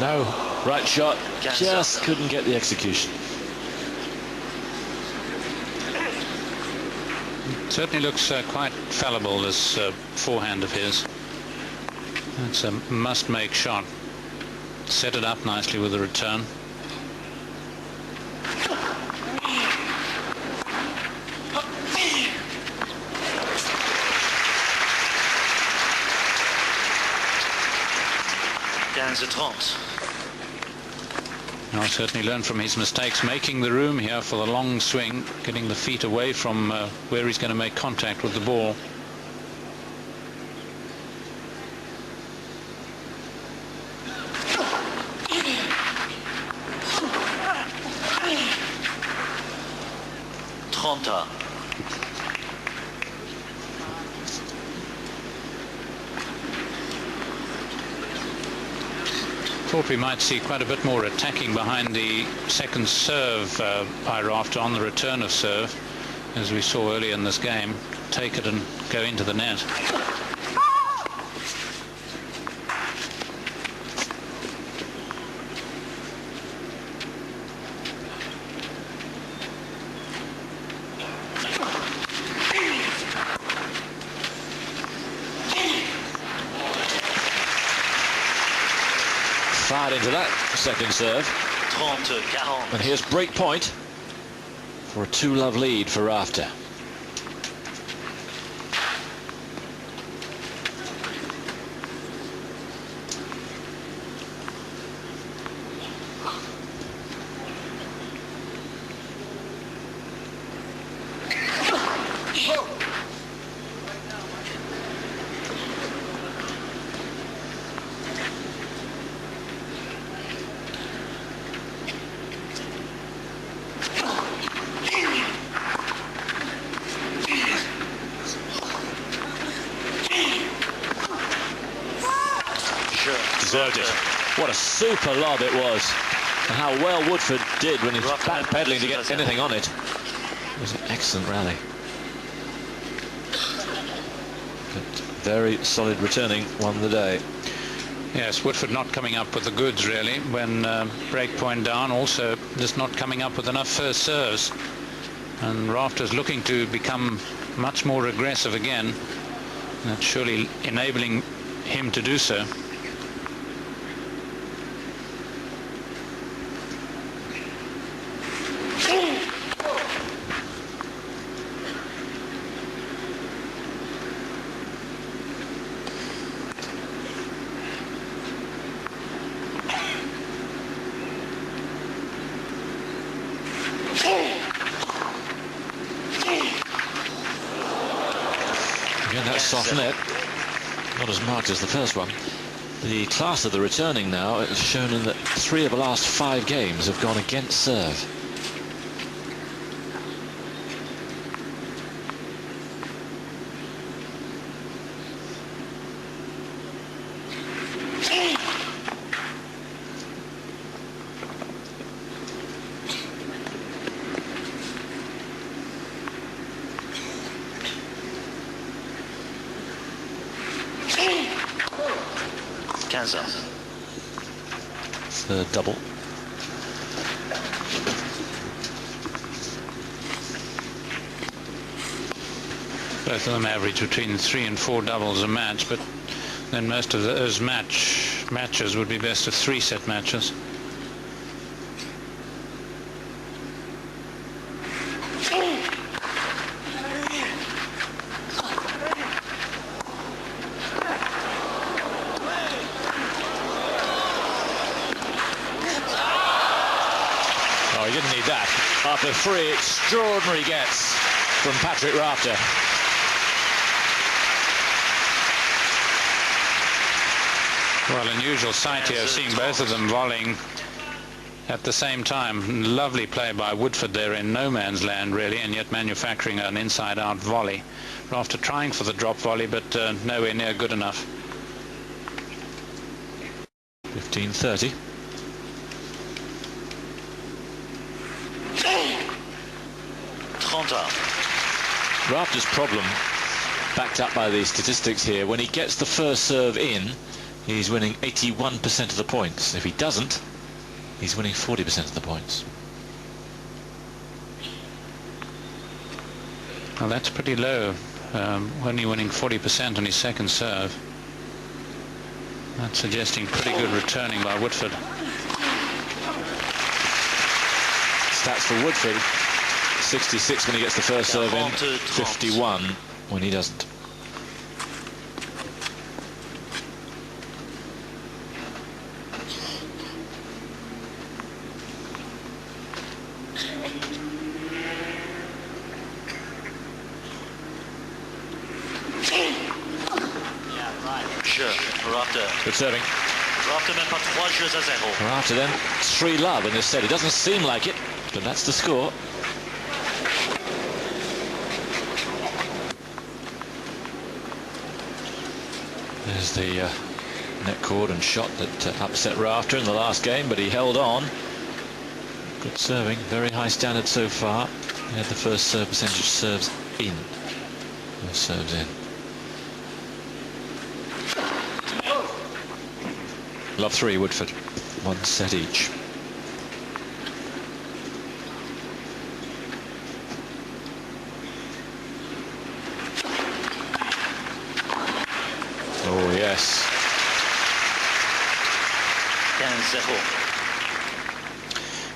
No, right shot, just couldn't get the execution. Certainly looks quite fallible, this forehand of his. It's a must-make shot. Set it up nicely with the return. I'll certainly learn from his mistakes, making the room here for the long swing, getting the feet away from where he's going to make contact with the ball. Thought we might see quite a bit more attacking behind the second serve by Rafter on the return of serve, as we saw earlier in this game. Take it and go into the net. Fired into that second serve. 30-40. And here's break point for a 2-love lead for Rafter. Deserved it. What a super lob it was. And how well Woodforde did when he was backpedaling to get anything on it. It was an excellent rally. But very solid returning won the day. Yes, Woodforde not coming up with the goods really when break point down, also just not coming up with enough first serves. And Rafter's looking to become much more aggressive again. That's surely enabling him to do so. Again, that soft net, not as marked as the first one. The class of the returning now is shown in that 3 of the last 5 games have gone against serve. Third double. Both of them average between 3 and 4 doubles a match, but then most of those matches would be best of 3 set matches. Oh, he didn't need that. After 3 extraordinary gets from Patrick Rafter. Well, unusual sight here, seeing both of them volleying at the same time. Lovely play by Woodforde there in no man's land, really, and yet manufacturing an inside-out volley. Rafter trying for the drop volley, but nowhere near good enough. 15-30. Rafter's problem, backed up by the statistics here, when he gets the first serve in, he's winning 81% of the points. If he doesn't, he's winning 40% of the points. Well, that's pretty low, only winning 40% on his second serve. That's suggesting pretty good returning by Woodforde. Stats for Woodforde: 66 when he gets the first serve in, 51 when he doesn't. Good serving. Rafter then 3-love in this set. It doesn't seem like it, but that's the score. There's the net cord and shot that upset Rafter in the last game, but he held on. Good serving, very high standard so far. He had the first serve percentage serves in. First serves in. Love 3, Woodforde. 1 set each. Oh, yes.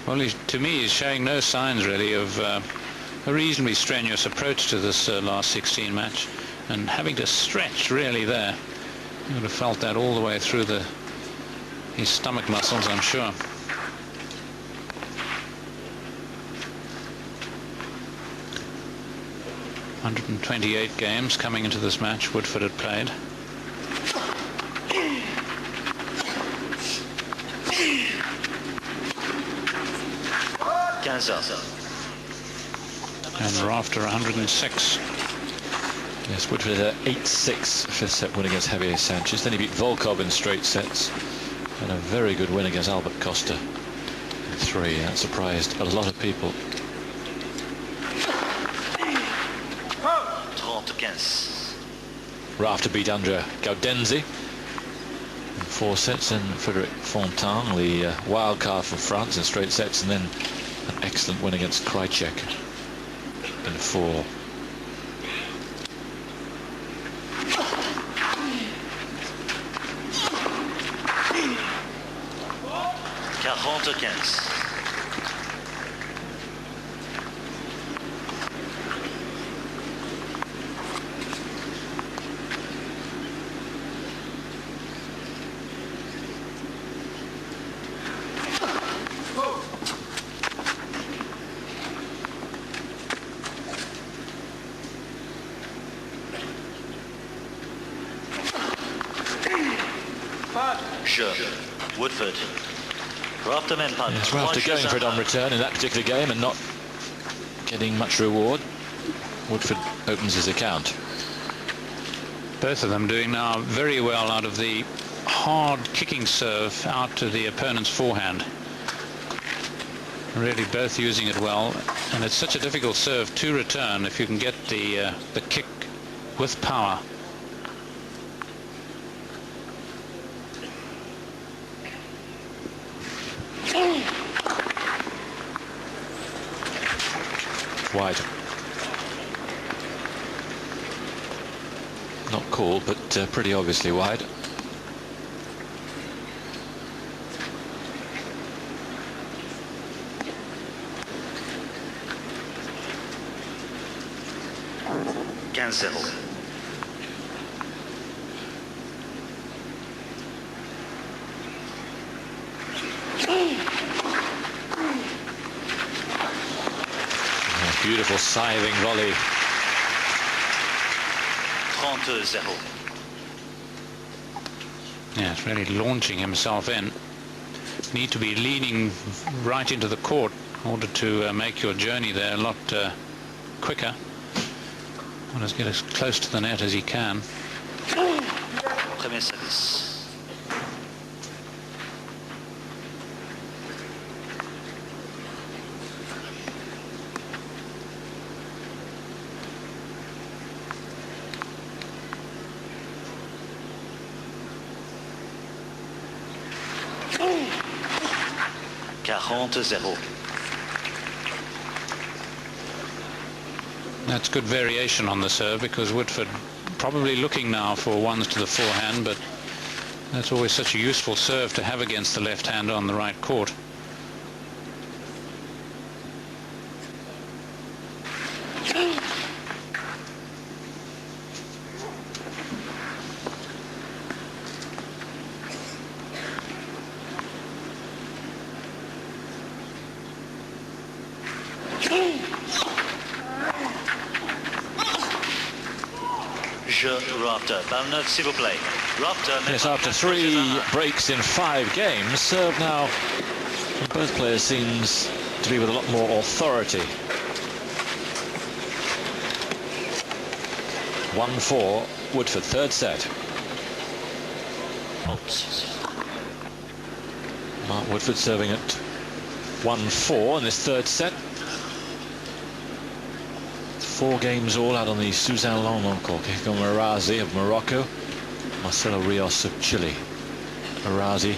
Well, to me, he's showing no signs, really, of a reasonably strenuous approach to this last 16 match. And having to stretch, really, there. You would have felt that all the way through his stomach muscles, I'm sure. "128 games coming into this match Woodforde had played. And Rafter 106. Yes, Woodforde had 8-6 fifth set win against Javier Sanchez. Then he beat Volkov in straight sets. And a very good win against Albert Costa in 3. That surprised a lot of people. Rafter beat Andrea Gaudenzi in 4 sets, and Frédéric Fontaine, the wild card from France, in straight sets, and then an excellent win against Krajicek in 4. Woodforde. Yes, Rafter going for it on return in that particular game and not getting much reward. Woodforde opens his account. Both of them doing now very well out of the hard kicking serve out to the opponent's forehand. Really both using it well, and it's such a difficult serve to return if you can get the kick with power. Wide. Not called, but pretty obviously wide. Beautiful scything volley. 30-0. Yeah, it's really launching himself in. Need to be leaning right into the court in order to make your journey there a lot quicker. Want to get as close to the net as he can. Premier service. That's good variation on the serve, because Woodforde probably looking now for ones to the forehand, but that's always such a useful serve to have against the left hand on the right court. Rafter, Balneuf, s'il vous plaît. Rafter. Yes, after 3 breaks in 5 games, serve now from both players seems to be with a lot more authority. 1-4, Woodforde, third set. Mark Woodforde serving at 1-4 in this third set. 4 games all out on the Suzanne Longnon court. Kiko Marazi of Morocco, Marcelo Rios of Chile. Marazi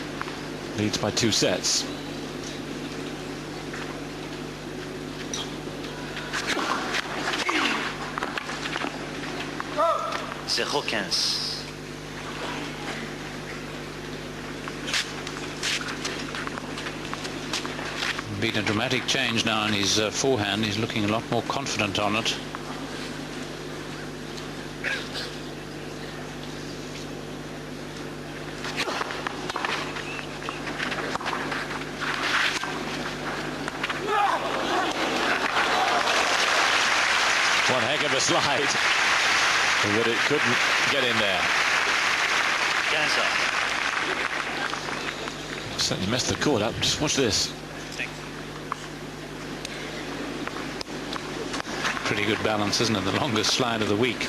leads by 2 sets. Been a dramatic change now in his forehand. He's looking a lot more confident on it. One heck of a slide, but it couldn't get in there. Certainly messed the court up. Just watch this. Pretty good balance, isn't it? The longest slide of the week.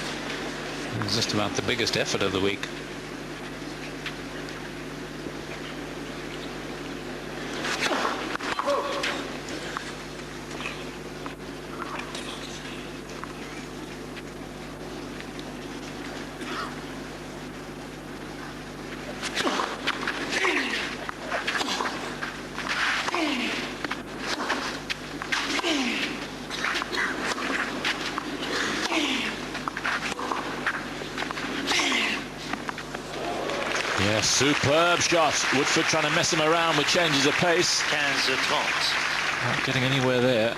It's just about the biggest effort of the week. Yeah, superb shot. Woodforde trying to mess him around with changes of pace. 15-30. Not getting anywhere there.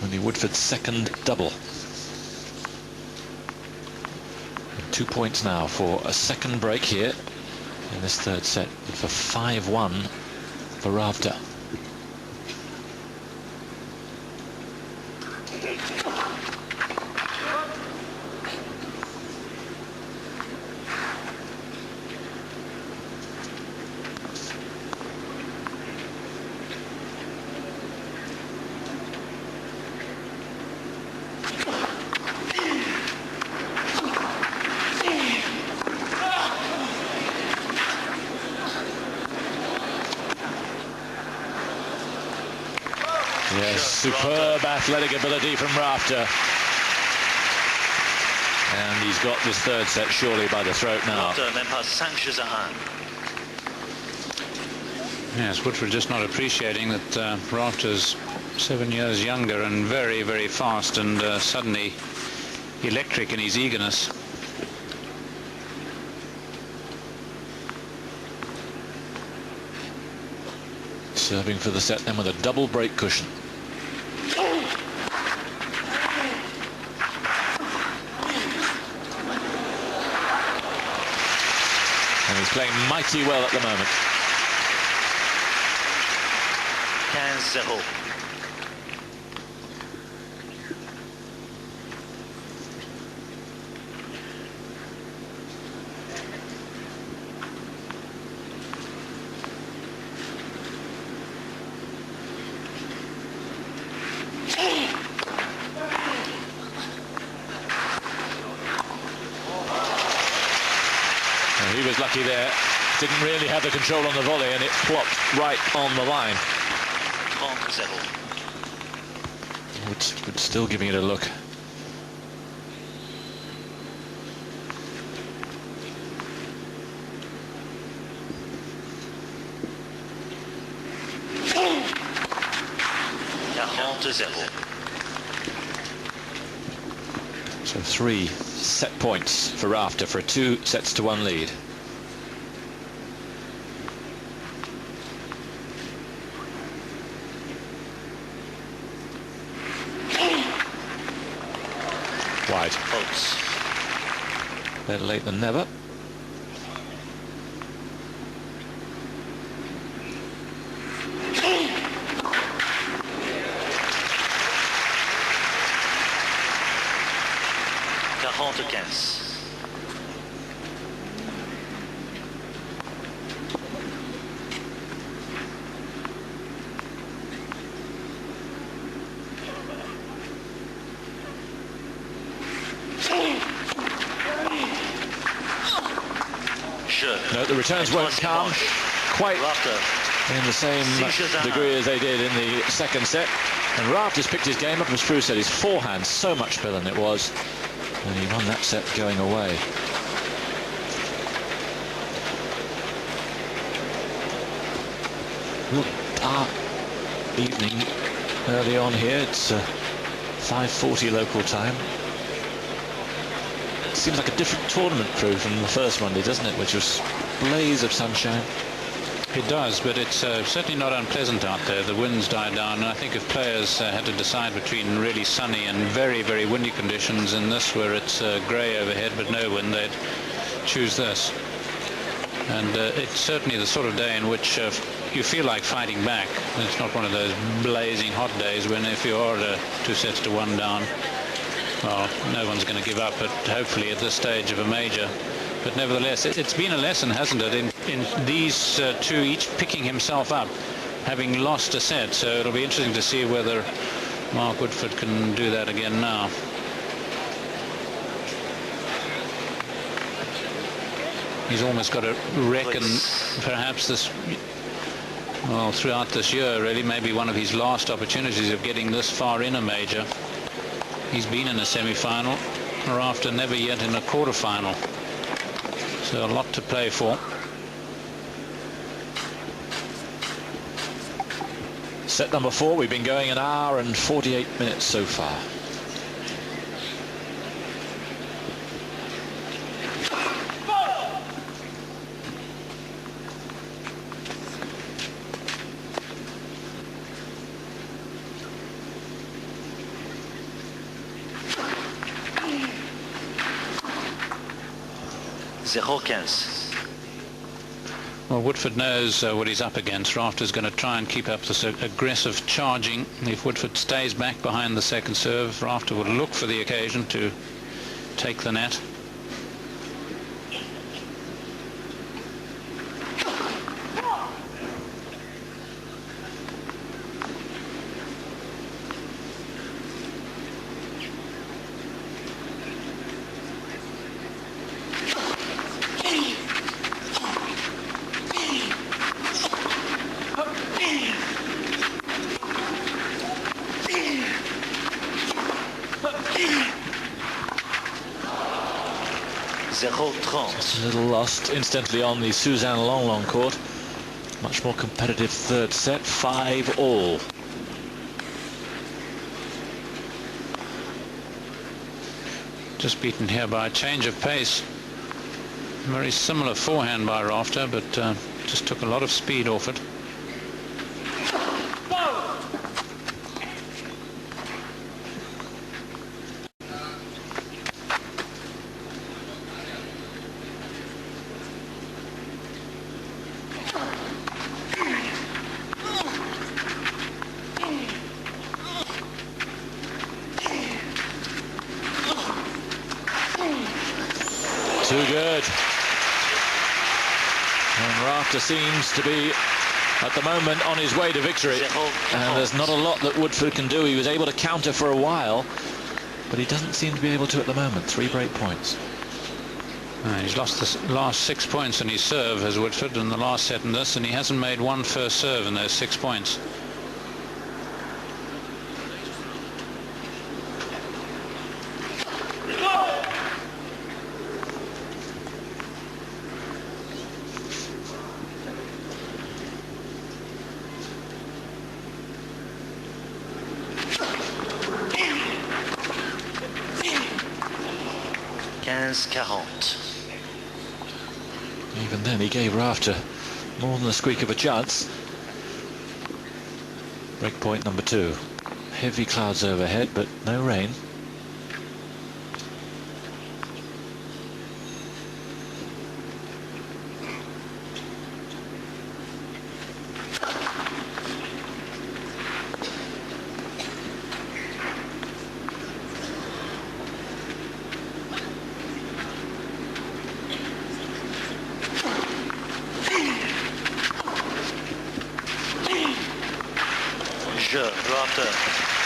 Only Woodforde's second double. And 2 points now for a second break here in this third set for 5-1 for Rafter. Yes, superb athletic ability from Rafter. And he's got this third set surely by the throat now. Yes, Woodforde just not appreciating that Rafter's 7 years younger and very, very fast, and suddenly electric in his eagerness. Serving for the set then with a double break cushion. And he's playing mighty well at the moment. 15-0. He was lucky there. Didn't really have the control on the volley, and it plopped right on the line. 30. Woodforde still giving it a look. So 3 set points for Rafter for a 2-1 lead. Wide. Better late than never. No, the returns won't come quite in the same degree as they did in the second set. And Rafter's picked his game up, as Fru said. His forehand so much better than it was, and he won that set going away. Real dark evening early on here. It's 5:40 local time. Seems like a different tournament, Fru, from the first Monday, doesn't it? Which was a blaze of sunshine. It does, but it's certainly not unpleasant out there. The winds died down, and I think if players had to decide between really sunny and very, very windy conditions and this, where it's grey overhead but no wind, they'd choose this. And it's certainly the sort of day in which you feel like fighting back. It's not one of those blazing hot days when if you are 2-1 down, well, no one's going to give up, but hopefully at this stage of a major. But nevertheless, it's been a lesson, hasn't it, in these two each picking himself up, having lost a set. So it'll be interesting to see whether Mark Woodforde can do that again now. He's almost got to reckon perhaps this, well, throughout this year, really, maybe one of his last opportunities of getting this far in a major. He's been in a semi-final, Rafter never yet in a quarter-final. So a lot to play for. Set number 4, we've been going an hour and 48 minutes so far. Well, Woodforde knows what he's up against. Rafter's going to try and keep up this aggressive charging. If Woodforde stays back behind the second serve, Rafter will look for the occasion to take the net. 30. A little lost, incidentally, on the Suzanne Longlong court. Much more competitive third set, 5-all. Just beaten here by a change of pace. Very similar forehand by Rafter, but just took a lot of speed off it. Too good. And Rafter seems to be, at the moment, on his way to victory. And there's not a lot that Woodforde can do. He was able to counter for a while, but he doesn't seem to be able to at the moment. 3 break points. He's lost the last 6 points in his serve, has Woodforde, in the last set in this, and he hasn't made one first serve in those 6 points. Even then, he gave Rafter more than a squeak of a chance. Break point number 2. Heavy clouds overhead, but no rain.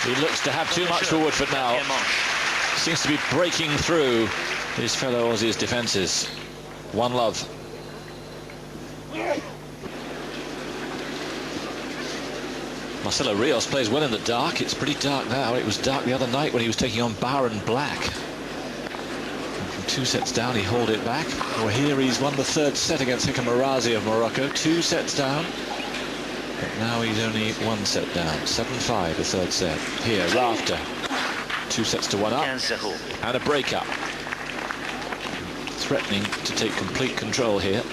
He looks to have too much for Woodforde now. Seems to be breaking through his fellow Aussies' defences. 1-love. Marcelo Rios plays well in the dark. It's pretty dark now. It was dark the other night when he was taking on Baron Black. And from 2 sets down, he hauled it back. Well, here he's won the 3rd set against Hikam Arazi of Morocco. 2 sets down. But now he's only 1 set down. 7-5, the 3rd set. Here, Rafter. 2 sets to 1 up. And a break-up. Threatening to take complete control here.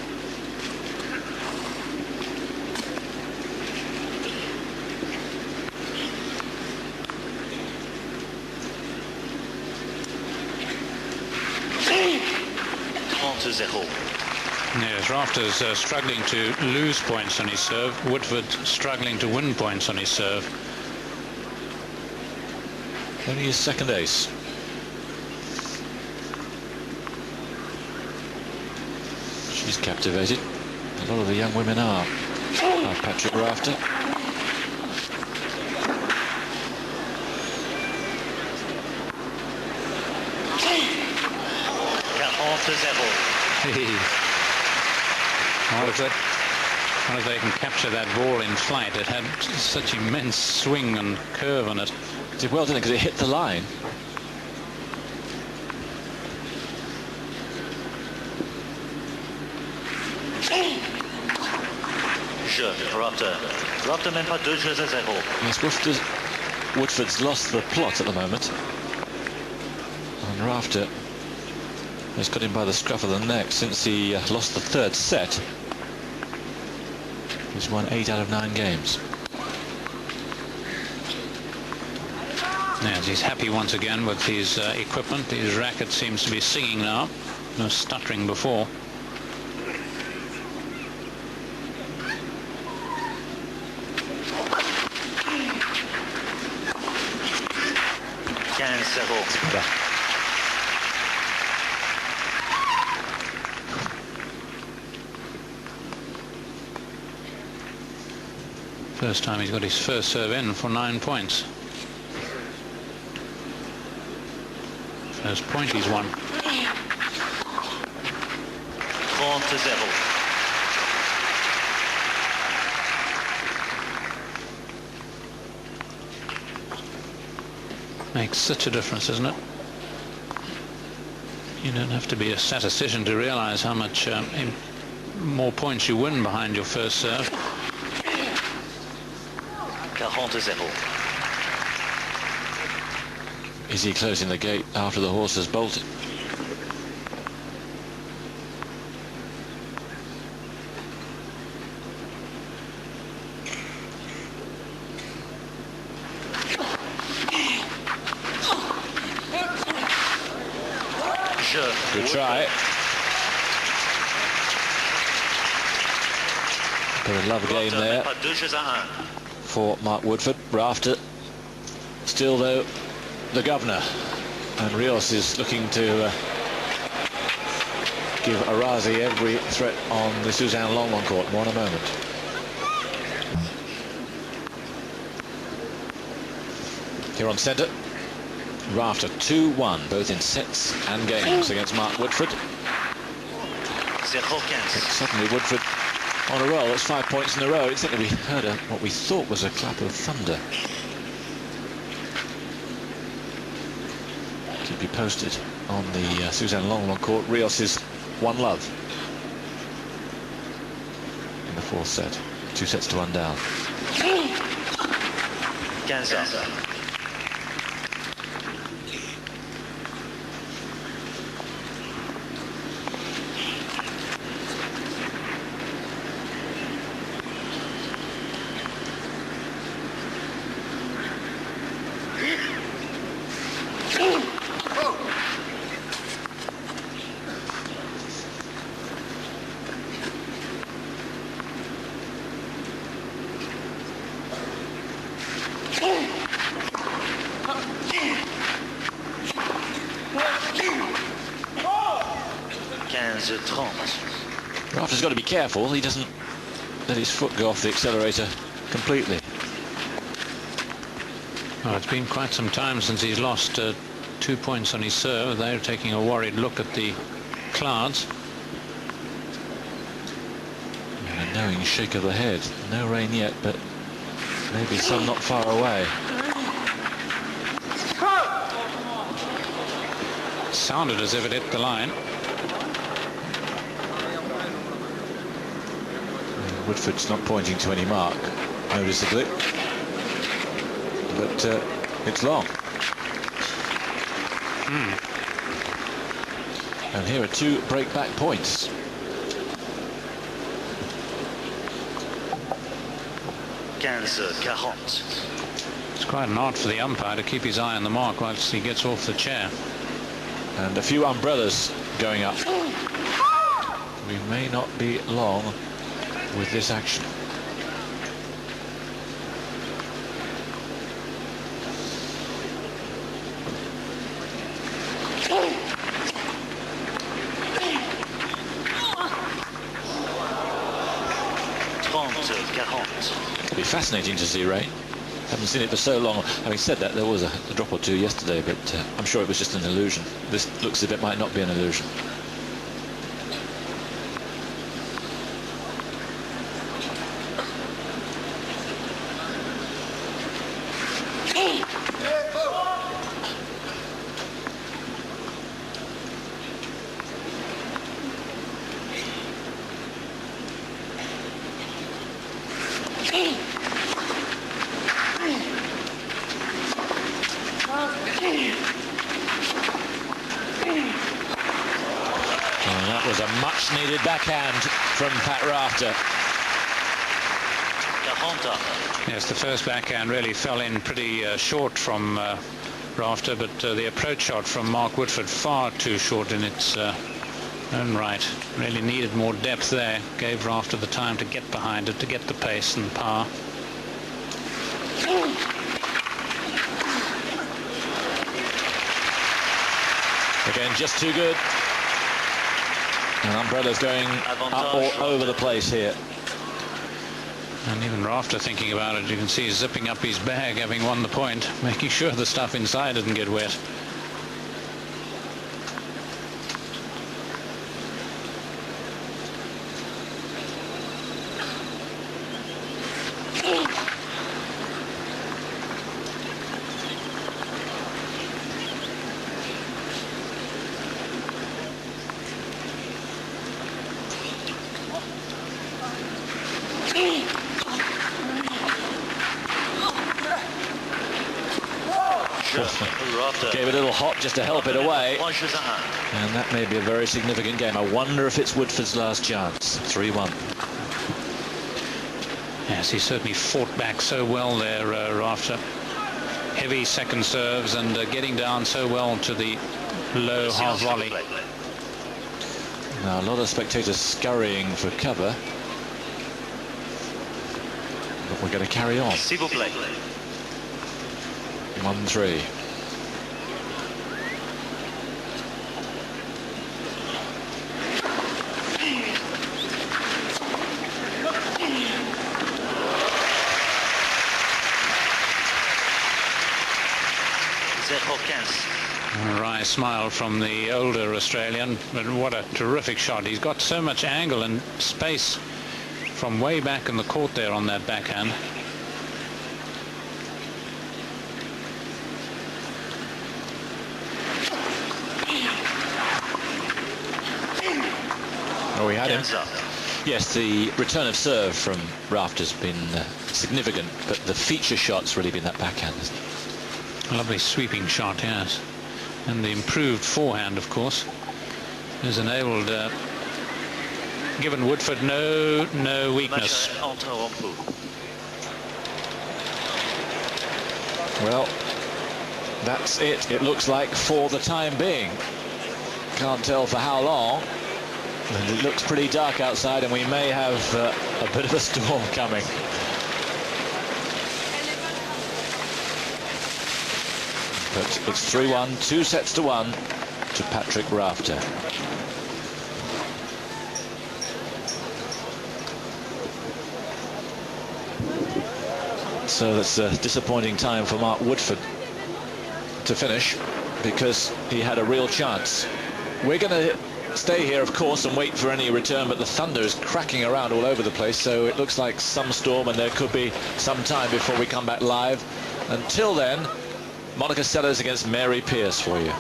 Yes, Rafter's struggling to lose points on his serve. Woodforde struggling to win points on his serve. Only his 2nd ace. She's captivated. A lot of the young women are. Patrick Rafter. Well, if they can capture that ball in flight, it had such immense swing and curve on it. It did well, didn't it? Because it hit the line. Rafter mène pas 2 jeux à 0. Yes, Woodforde's lost the plot at the moment. And Rafter has got him by the scruff of the neck since he lost the 3rd set. He's won 8 out of 9 games. Yes, he's happy once again with his equipment. His racket seems to be singing now. No stuttering before. First time he's got his first serve in for 9 points. First point he's won. 30-0. Makes such a difference, isn't it? You don't have to be a statistician to realize how much more points you win behind your first serve. 40-0. Is he closing the gate after the horse has bolted? Good try. Got a love game there for Mark Woodforde. Rafter still, though, the governor, and Rios is looking to give Arazi every threat on the Suzanne Longmont court. More in a moment. Here on centre, Rafter 2-1, both in sets and games against Mark Woodforde. Suddenly Woodforde on a roll. That's 5 points in a row. Instantly we heard what we thought was a clap of thunder. Keep you posted on the Suzanne Longmont court. Rios' one love in the fourth set. 2 sets to 1 down. 15. Rafter's got to be careful he doesn't let his foot go off the accelerator completely. Well, it's been quite some time since he's lost 2 points on his serve. They're taking a worried look at the clouds. And a knowing shake of the head. No rain yet, but maybe some not far away. Sounded as if it hit the line. Woodforde's not pointing to any mark, noticeably, but it's long. And here are 2 break-back points. It's quite an art for the umpire to keep his eye on the mark whilst he gets off the chair. And a few umbrellas going up. We may not be long with this action. It'll be fascinating to see rain. Haven't seen it for so long. Having said that, there was a drop or two yesterday, but I'm sure it was just an illusion. This looks as if it might not be an illusion. That was a much-needed backhand from Pat Rafter. Yes, the first backhand really fell in pretty short from Rafter, but the approach shot from Mark Woodforde far too short in its own right. Really needed more depth there. Gave Rafter the time to get behind it, to get the pace and the power. Again, just too good. And Umbrella's going up all over the place here. And even Rafter thinking about it, you can see he's zipping up his bag, having won the point, making sure the stuff inside didn't get wet. Rafter. Gave a little hop just to help it away. 3 jeux à 1. And that may be a very significant game. I wonder if it's Woodford's last chance. 3-1. Yes, he certainly fought back so well there, Rafter. Heavy second serves and getting down so well to the low half volley. Now a lot of spectators scurrying for cover. But we're going to carry on. S'il vous plaît. 1-3. A wry smile from the older Australian, but what a terrific shot. He's got so much angle and space from way back in the court there on that backhand. Oh, we had him. Yes, the return of serve from Rafter's been significant, but the feature shot's really been that backhand. A lovely sweeping shot, yes. And the improved forehand, of course, has enabled, given Woodforde no weakness. Well, that's it. It looks like for the time being. Can't tell for how long. And it looks pretty dark outside, and we may have a bit of a storm coming. But it's 3-1, 2-1 to Patrick Rafter. So that's a disappointing time for Mark Woodforde to finish, because he had a real chance. We're going to stay here, of course, and wait for any return, but the thunder is cracking around all over the place, so it looks like some storm, and there could be some time before we come back live. Until then, Monica Seles against Mary Pierce for you.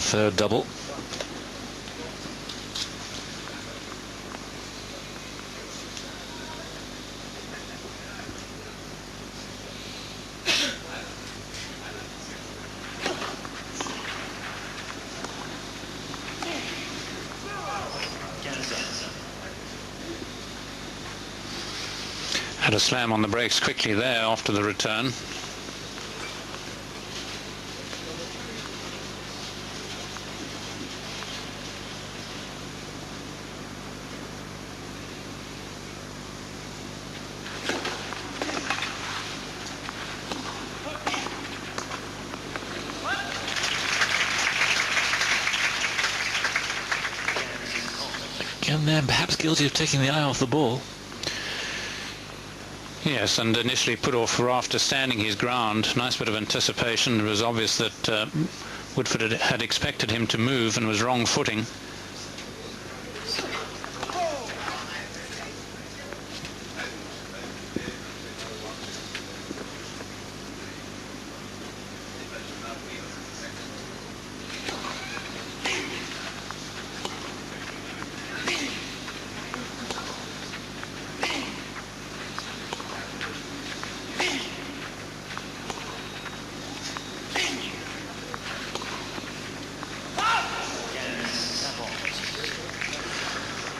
Third double. Had a slam on the brakes quickly there after the return. Again, they're perhaps guilty of taking the eye off the ball. Yes, and initially put off Rafter standing his ground. Nice bit of anticipation. It was obvious that Woodforde had expected him to move and was wrong footing.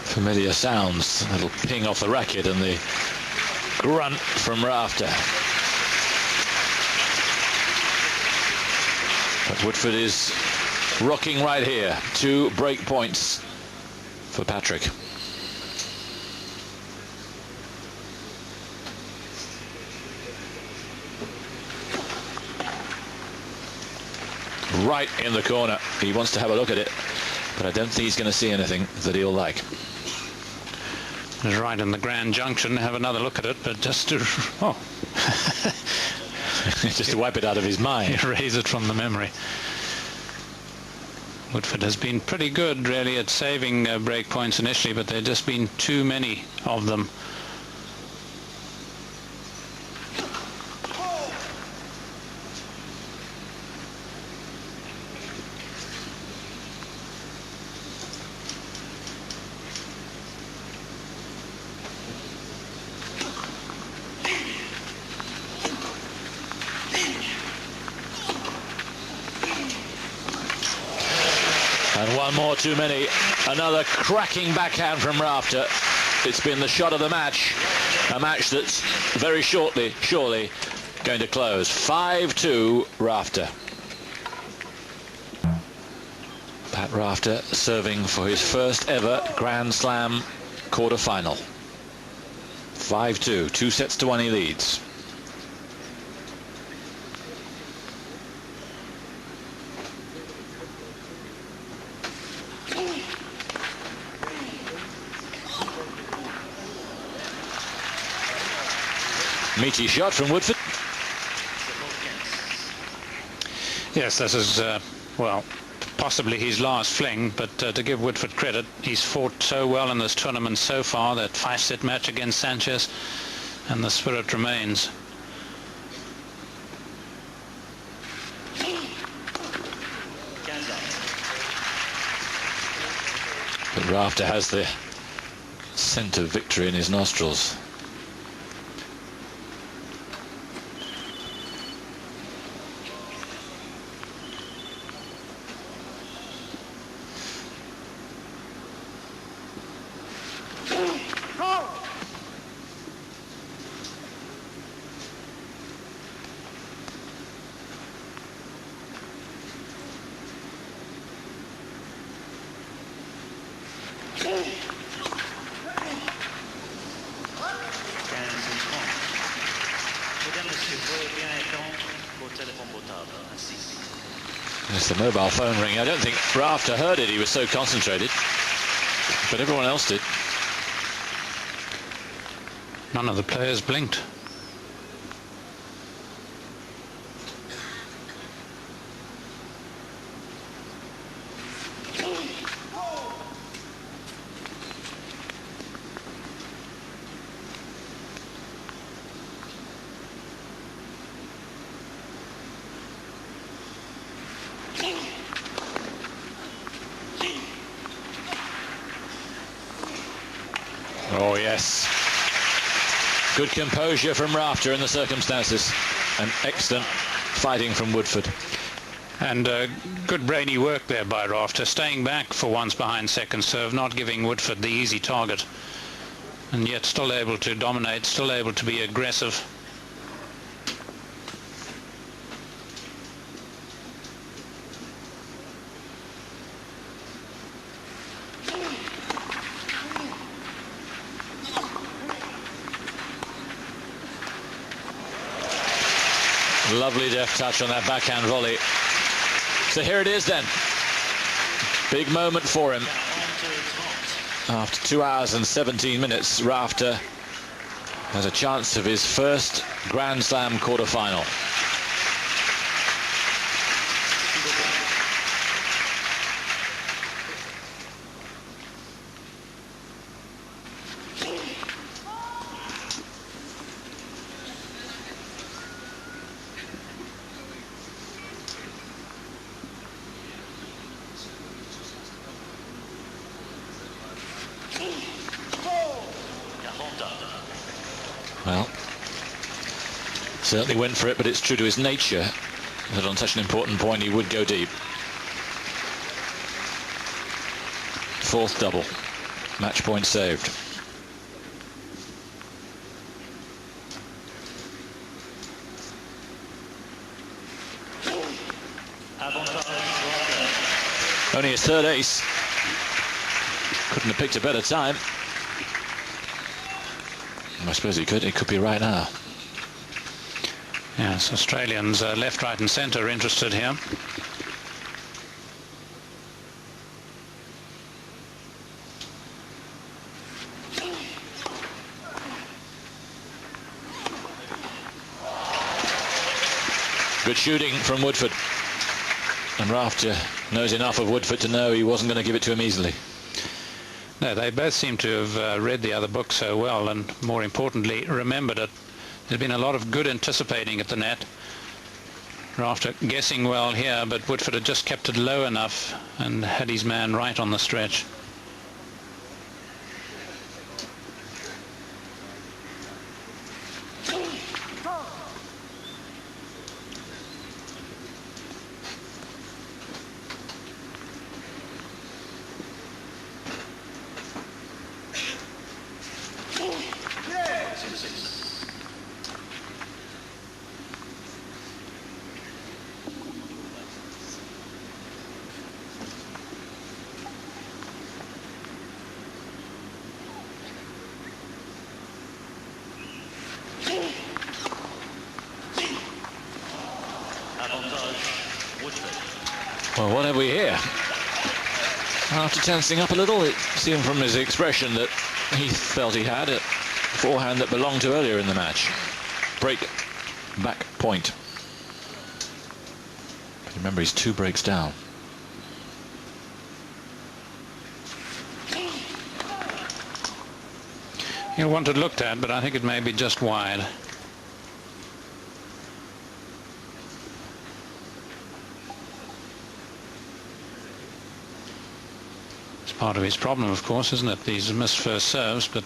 Familiar sounds, a little ping off the racket and the grunt from Rafter. But Woodforde is rocking right here. 2 break points for Patrick. Right in the corner. He wants to have a look at it, but I don't think he's going to see anything that he'll like. Right in the Grand Junction, have another look at it, but just to just to wipe it out of his mind. Erase it from the memory. Woodforde has been pretty good, really, at saving break points initially, but there have just been too many of them. And one more too many. Another cracking backhand from Rafter. It's been the shot of the match. A match that's very surely going to close. 5-2 Rafter. Pat Rafter serving for his first ever Grand Slam quarter-final. 5-2, 2-1 he leads. Meaty shot from Woodforde. Yes, this is, well, possibly his last fling, but to give Woodforde credit, he's fought so well in this tournament so far, that 5-set match against Sanchez, and the spirit remains. But Rafter has the scent of victory in his nostrils. There's the mobile phone ringing. I don't think Rafter heard it. He was so concentrated. But everyone else did. None of the players blinked. Oh, yes. Good composure from Rafter in the circumstances. And excellent fighting from Woodforde. And good brainy work there by Rafter, staying back for once behind second serve, not giving Woodforde the easy target. And yet still able to dominate, still able to be aggressive. Lovely deft touch on that backhand volley. So here it is then. Big moment for him. After 2 hours and 17 minutes, Rafter has a chance of his first Grand Slam quarter-final. Well, certainly went for it, but it's true to his nature that on such an important point he would go deep. Fourth double. Match point saved. Only his third ace. Couldn't have picked a better time. I suppose he could. It could be right now. Yes, Australians left, right and centre interested here. Good shooting from Woodforde. And Rafter knows enough of Woodforde to know he wasn't going to give it to him easily. No, they both seem to have read the other book so well, and more importantly, remembered it. There's been a lot of good anticipating at the net. Rafter guessing well here, but Woodforde had just kept it low enough and had his man right on the stretch. Well, what have we here? After tensing up a little, it seemed from his expression that he felt he had a forehand that belonged to earlier in the match. Break, back, point. But remember, he's 2 breaks down. He'll want it looked at, but I think it may be just wide. Part of his problem, of course, isn't it? These missed first serves, but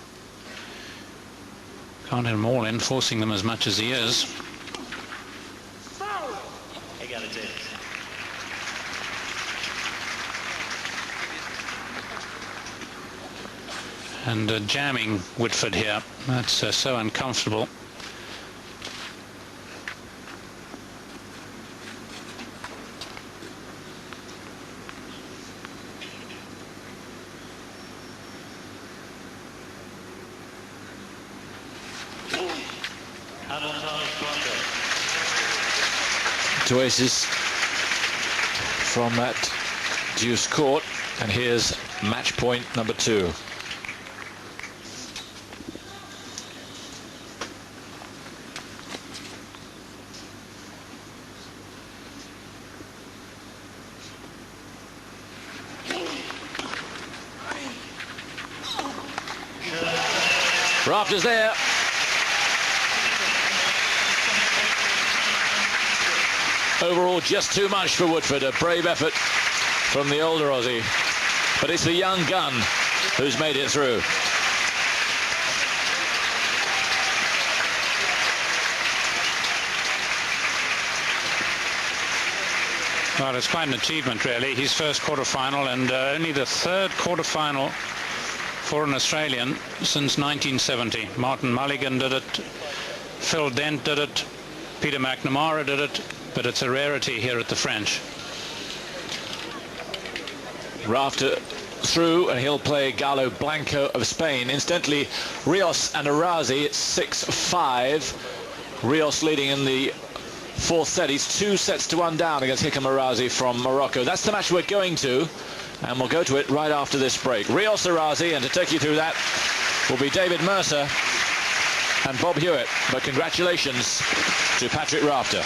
can't hit them all in, forcing them as much as he is. And jamming Woodforde here. That's so uncomfortable. Two aces from that deuce court, and here's match point number 2. Rafter's there. Overall, just too much for Woodforde. A brave effort from the older Aussie. But it's the young gun who's made it through. Well, it's quite an achievement, really. His first quarter-final, and only the 3rd quarter-final for an Australian since 1970. Martin Mulligan did it, Phil Dent did it, Peter McNamara did it, but it's a rarity here at the French. Rafter through, and he'll play Galo Blanco of Spain. Incidentally, Rios and Arazi, it's 6-5. Rios leading in the 4th set. He's 2 sets to 1 down against Hikam Arazi from Morocco. That's the match we're going to, and we'll go to it right after this break. Rios Arazi, and to take you through that will be David Mercer and Bob Hewitt. But congratulations to Patrick Rafter.